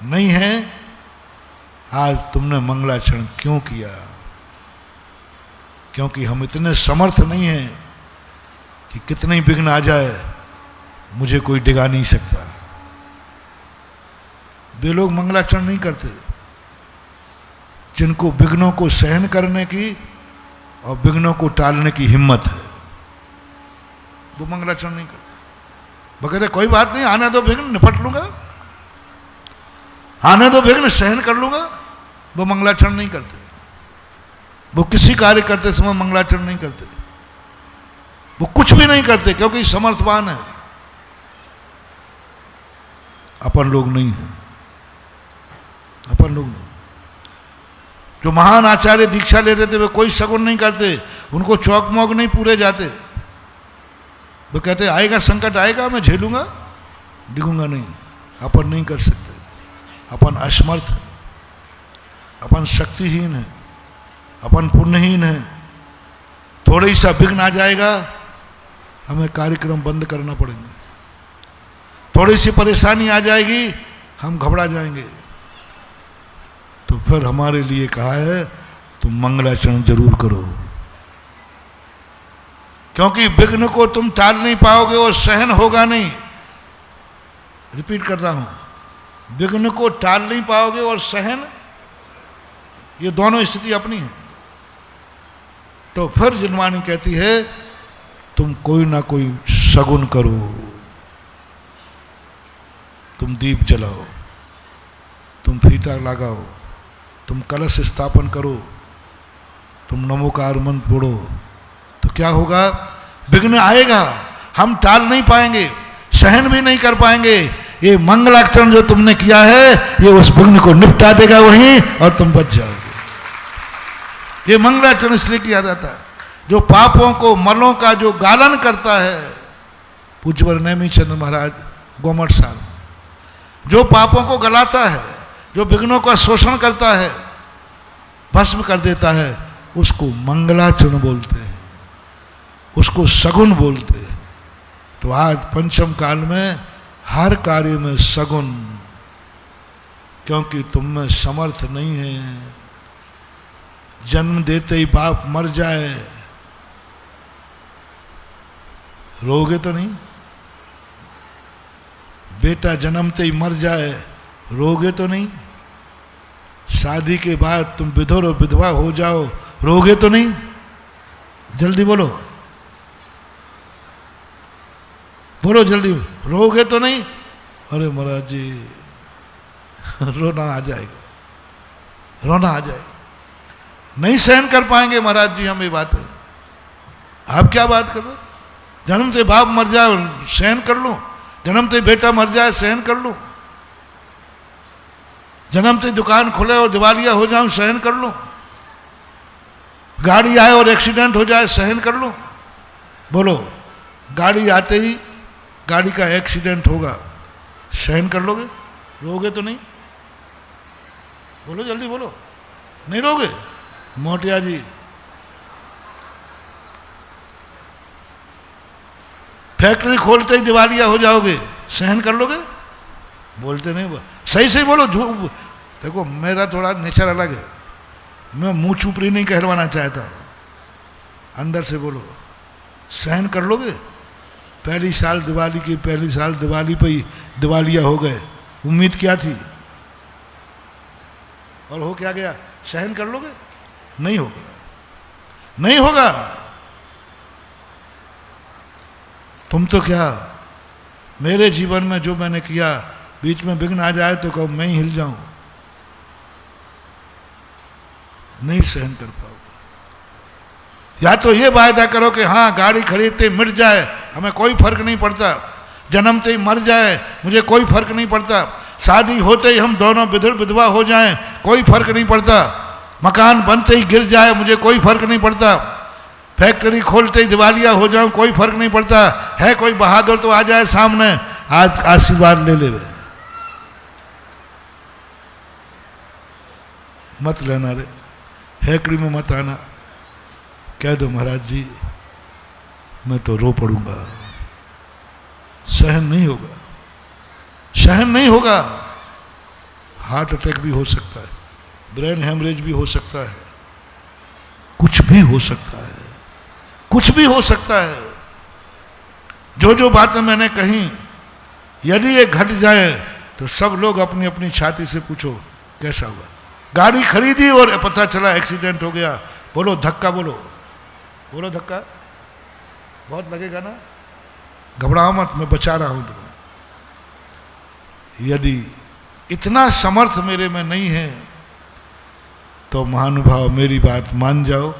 नहीं हैं। आज तुमने मंगलाचरण क्यों किया? क्योंकि हम इतने समर्थ नहीं हैं कि कितने ही विघ्न आ जाए मुझे कोई डिगा नहीं सकता। वे लोग मंगलाचरण नहीं करते जिनको विघ्नों को सहन करने की और विघ्नों को टालने की हिम्मत है, वो मंगलाचरण नहीं करते। वो कहते कोई बात नहीं, आने दो विघ्न, निपट लूंगा, आने दो विघ्न, सहन कर लूंगा। वो मंगलाचरण नहीं करते। वो किसी कार्य करते समय मंगलाचरण नहीं करते, वो कुछ भी नहीं करते, क्योंकि समर्थवान है। अपन लोग नहीं है, अपन लोग नहीं। जो महान आचार्य दीक्षा लेते थे वे कोई सगुन नहीं करते, उनको चौक मौक नहीं पूरे जाते। वो कहते आएगा संकट, आएगा मैं झेलूंगा, डिगूंगा नहीं। अपन नहीं कर सकते, अपन असमर्थ है, अपन शक्तिहीन है, अपन पुण्यहीन है। थोड़ी सा विघ्न आ जाएगा, हमें कार्यक्रम बंद करना पड़ेगा। थोड़ी सी परेशानी आ जाएगी, हम घबरा जाएंगे। तो फिर हमारे लिए कहा है तुम मंगलाचरण जरूर करो, क्योंकि विघ्न को तुम टाल नहीं पाओगे और सहन होगा नहीं। रिपीट कर रहा हूं, विघ्न को टाल नहीं पाओगे और सहन, ये दोनों स्थिति अपनी है। तो फिर जिनवाणी कहती है तुम कोई ना कोई सगुन करो, तुम दीप जलाओ, तुम फीता लगाओ, तुम कलश स्थापन करो, तुम नमोकार मंत्र पढ़ो। तो क्या होगा? विघ्न आएगा, हम टाल नहीं पाएंगे, सहन भी नहीं कर पाएंगे। ये मंगलाचरण जो तुमने किया है, ये उस विघ्न को निपटा देगा वहीं, और तुम बच जाओगे। ये मंगलाचरण इसलिए किया जाता है, जो पापों को, मलों का जो गालन करता है। पूज्यवर नेमी चंद्र महाराज गोमठ साल, जो पापों को गलाता है, जो विघ्नों का शोषण करता है, भस्म कर देता है, उसको मंगलाचरण बोलते हैं, उसको सगुन बोलते हैं। तो आज पंचम काल में हर कार्य में सगुन, क्योंकि तुम में समर्थ नहीं है। जन्म देते ही बाप मर जाए, रोगे तो नहीं? बेटा जन्मते ही मर जाए, रोगे तो नहीं? शादी के बाद तुम विधवा और विधवा हो जाओ, रोगे तो नहीं? जल्दी बोलो, बोलो जल्दी, रोगे तो नहीं? अरे महाराज जी रोना आ जाएगा, रोना आ जाएगा, नहीं सहन कर पाएंगे महाराज जी हम ये बात है। आप क्या बात कर रहे? जन्म से बाप मर जाए सहन कर लो, जन्म से बेटा मर जाए सहन कर लो, जन्म से दुकान खुले और दिवालिया हो जाऊं सहन कर लो, गाड़ी आए और एक्सीडेंट हो जाए सहन कर लो। बोलो, गाड़ी आते ही गाड़ी का एक्सीडेंट होगा, सहन कर लोगे? रोगे तो नहीं? बोलो जल्दी बोलो, नहीं रोगे? मोटिया जी, फैक्ट्री खोलते ही दिवालिया हो जाओगे, सहन कर लोगे? बोलते नहीं, सही सही बोलो। देखो मेरा थोड़ा नेचर अलग है, मैं मुंह चुपड़ी नहीं कहलवाना चाहता, अंदर से बोलो, सहन कर लोगे? पहली साल दिवाली पे ही दिवालिया हो गए, उम्मीद क्या थी और हो क्या गया? सहन कर लोगे? नहीं होगा, नहीं होगा। तुम तो क्या, मेरे जीवन में जो मैंने किया, बीच में विघ्न आ जाए तो कहो मैं ही हिल जाऊं, नहीं सहन कर पाओगे। या तो ये वायदा करो कि हाँ गाड़ी खरीदते मिट जाए हमें कोई फर्क नहीं पड़ता, जन्मते ही मर जाए मुझे कोई फर्क नहीं पड़ता, शादी होते ही हम दोनों विधवा हो जाएं कोई फर्क नहीं पड़ता, मकान बनते ही गिर जाए मुझे कोई फर्क नहीं पड़ता, फैक्ट्री खोलते ही दिवालिया हो जाऊं कोई फर्क नहीं पड़ता। है कोई बहादुर तो आ जाए सामने, आज आशीर्वाद ले ले। मत लेना रे, हैकड़ी में मत आना, कह दो महाराज जी मैं तो रो पड़ूंगा, सहन नहीं होगा, सहन नहीं होगा। हार्ट अटैक भी हो सकता है, ब्रेन हेमरेज भी हो सकता है, कुछ भी हो सकता है, कुछ भी हो सकता है। जो जो बातें मैंने कही यदि ये घट जाए तो सब लोग अपनी अपनी छाती से पूछो कैसा हुआ। गाड़ी खरीदी और पता चला एक्सीडेंट हो गया, बोलो धक्का, बोलो बोलो धक्का, बहुत लगेगा ना, घबराओ मत, मैं बचा रहा हूं तुम्हें। यदि इतना समर्थ मेरे में नहीं है तो महानुभाव मेरी बात मान जाओ,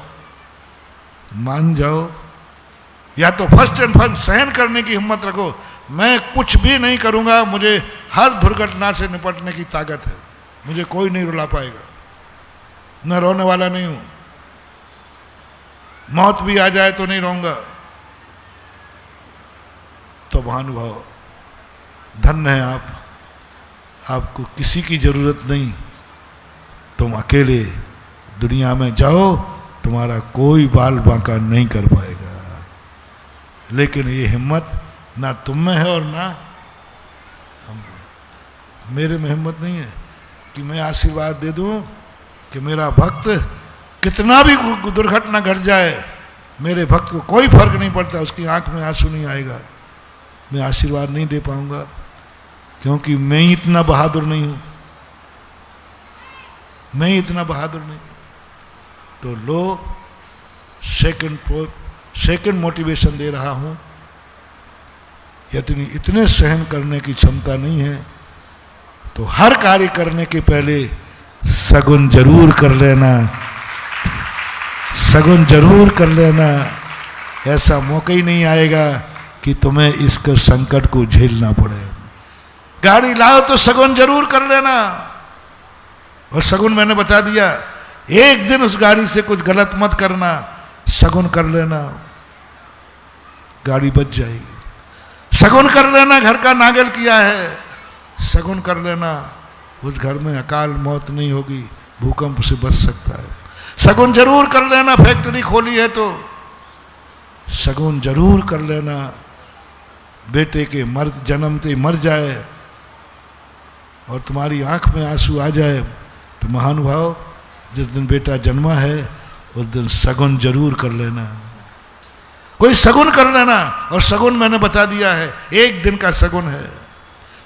मान जाओ, या तो फर्स्ट एंड फर्स्ट सहन करने की हिम्मत रखो। मैं कुछ भी नहीं करूंगा, मुझे हर दुर्घटना से निपटने की ताकत है, मुझे कोई नहीं रुला पाएगा, मैं रोने वाला नहीं हूं, मौत भी आ जाए तो नहीं रहूंगा। तो महानुभाव धन्य है आप, आपको किसी की जरूरत नहीं, तुम अकेले दुनिया में जाओ, तुम्हारा कोई बाल बांका नहीं कर पाएगा। लेकिन ये हिम्मत ना तुम में है और ना हम में। मेरे में हिम्मत नहीं है कि मैं आशीर्वाद दे दूं कि मेरा भक्त कितना भी दुर्घटना घट जाए, मेरे भक्त को कोई फर्क नहीं पड़ता, उसकी आंख में आंसू नहीं आएगा, मैं आशीर्वाद नहीं दे पाऊंगा, क्योंकि मैं ही इतना बहादुर नहीं हूं, मैं ही इतना बहादुर नहीं। तो लो सेकंड मोटिवेशन दे रहा हूं, यदि इतने सहन करने की क्षमता नहीं है तो हर कार्य करने के पहले सगुन जरूर कर लेना, सगुन जरूर कर लेना। ऐसा मौका ही नहीं आएगा कि तुम्हें इसको संकट को झेलना पड़े। गाड़ी लाओ तो सगुन जरूर कर लेना, और सगुन मैंने बता दिया, एक दिन उस गाड़ी से कुछ गलत मत करना, सगुन कर लेना, गाड़ी बच जाएगी। सगुन कर लेना, घर का नागल किया है, सगुन कर लेना, उस घर में अकाल मौत नहीं होगी, भूकंप से बच सकता है। सगुन जरूर कर लेना, फैक्ट्री खोली है तो सगुन जरूर कर लेना, बेटे के जन्मते मर जाए और तुम्हारी आंख में आंसू आ जाए तो महानुभाव जिस दिन बेटा जन्मा है उस दिन सगुन जरूर कर लेना, कोई सगुन कर लेना। और सगुन मैंने बता दिया है, 1 दिन का सगुन है,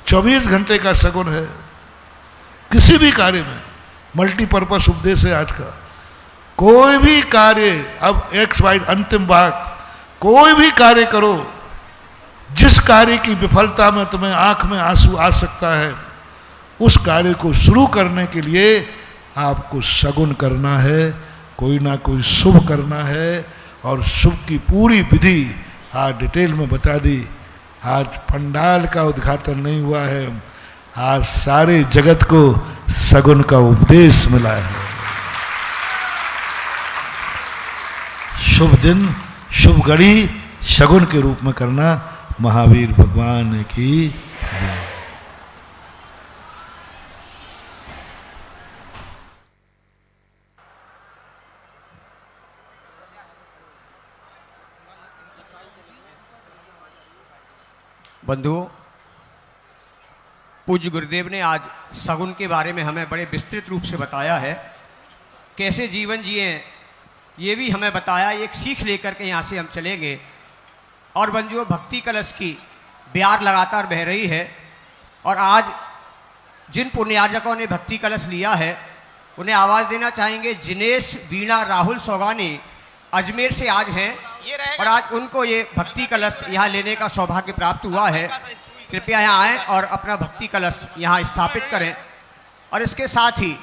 24 घंटे का सगुन है। किसी भी कार्य में मल्टीपर्पस उपदेश है आज का। कोई भी कार्य, अब एक्स वाई अंतिम भाग, कोई भी कार्य करो, जिस कार्य की विफलता में तुम्हें आंख में आंसू आ सकता है, उस कार्य को शुरू करने के लिए आपको सगुन करना है, कोई ना कोई शुभ करना है। और शुभ की पूरी विधि आज डिटेल में बता दी। आज पंडाल का उद्घाटन नहीं हुआ है, आज सारे जगत को सगुन का उपदेश मिला है। शुभ दिन, शुभ घड़ी शगुन के रूप में करना। महावीर भगवान की जय। बंधुओं, पूज्य गुरुदेव ने आज सगुन के बारे में हमें बड़े विस्तृत रूप से बताया है, कैसे जीवन जिए ये भी हमें बताया। एक सीख लेकर के यहाँ से हम चलेंगे। और बंधुओं, भक्ति कलश की ब्यार लगातार बह रही है और आज जिन पुण्यार्जकों ने भक्ति कलश लिया है उन्हें आवाज़ देना चाहेंगे। जिनेश, वीणा, राहुल सोगानी अजमेर से आज हैं और आज उनको ये भक्ति कलश यहाँ लेने का सौभाग्य प्राप्त हुआ है। कृपया यहाँ आएँ और अपना भक्ति कलश यहाँ स्थापित करें। और इसके साथ ही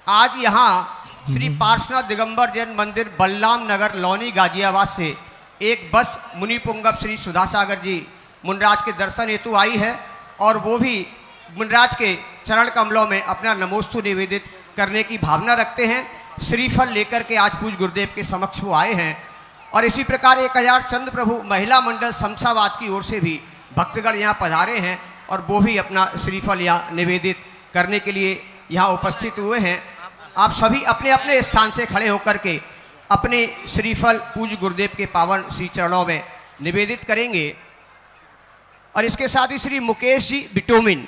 आज यहाँ श्री पार्श्वनाथ दिगंबर जैन मंदिर बलराम नगर लौनी गाजियाबाद से एक बस मुनि पुंगव श्री सुधासागर जी मुनराज के दर्शन हेतु आई है और वो भी मुनराज के चरण कमलों में अपना नमोस्तु निवेदित करने की भावना रखते हैं। श्रीफल लेकर के आज पूज्य गुरुदेव के समक्ष वो आए हैं। और इसी प्रकार 1000 चंद्र प्रभु महिला मंडल शमशाबाद की ओर से भी भक्तगण यहाँ पधारे हैं और वो भी अपना श्रीफल यहाँ निवेदित करने के लिए यहाँ उपस्थित हुए हैं। आप सभी अपने अपने स्थान से खड़े होकर के अपने श्रीफल पूज्य गुरुदेव के पावन श्री चरणों में निवेदित करेंगे। और इसके साथ ही श्री मुकेश जी बिटोमिन,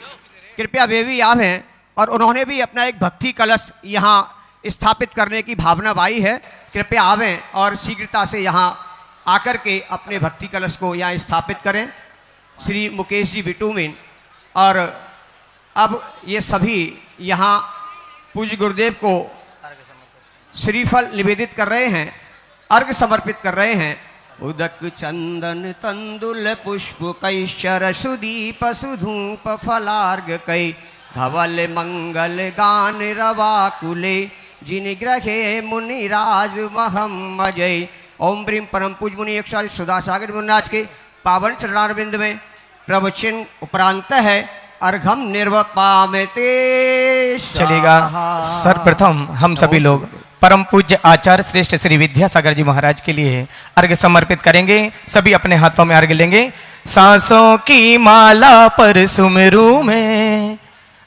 कृपया वे भी आप हैं और उन्होंने भी अपना एक भक्ति कलश यहाँ स्थापित करने की भावना बाई है। कृपया आवें और शीघ्रता से यहाँ आकर के अपने भक्ति कलश को यहाँ स्थापित करें, श्री मुकेश जी बिटूमिन। और अब ये सभी यहाँ पूज्य गुरुदेव को श्रीफल निवेदित कर रहे हैं, अर्घ समर्पित कर रहे हैं। उदक चंदन तंदुल पुष्प कैश्चर सुदीप सुधूप फलार्घ कै धवल मंगल गान रवा कुले जिन ग्रहे मुनिराज महम अजय। ओम ब्रीम परम पूज मुनि 140 सुधासागर मुनिराज के पावन चरणारविंद में प्रवचन उपरांत है अर्घम निर्वपामते। चलेगा। सर्वप्रथम हम सभी लोग परम पूज्य आचार्य श्रेष्ठ श्री विद्यासागर जी महाराज के लिए अर्घ समर्पित करेंगे। सभी अपने हाथों में अर्घ लेंगे। सांसों की माला पर सुमरू में,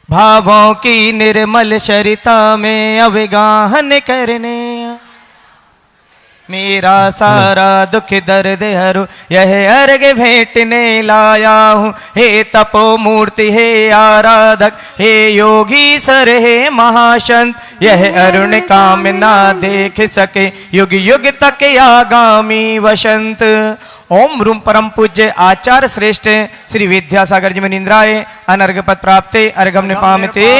भावों की निर्मल शरिता में अवगाहन करने, मेरा सारा दुख दर्द हरु यह अर्घ भेंटने लाया हूँ। हे तपो मूर्ति, हे आराधक, हे योगी सर, हे महाशंत, यह अरुण कामना देख सके युग युग तक आगामी वसंत। ओम रूम परम पूज्य आचार्य श्रेष्ठ श्री विद्यासागर जी मुनीन्द्राय अनर्घ पद प्राप्ते अर्घम निपामते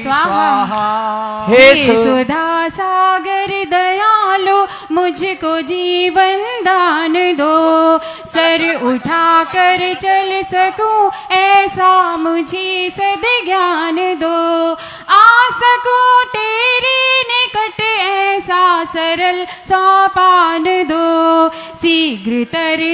स्वाहा। हे सुधा सागर दयालु मुझको जीवन दान दो, सर उठा कर चल सकूं ऐसा मुझे सद ज्ञान दो, आ सकूं तेरे निकट ऐसा सरल सोपान दो, शीघ्र तर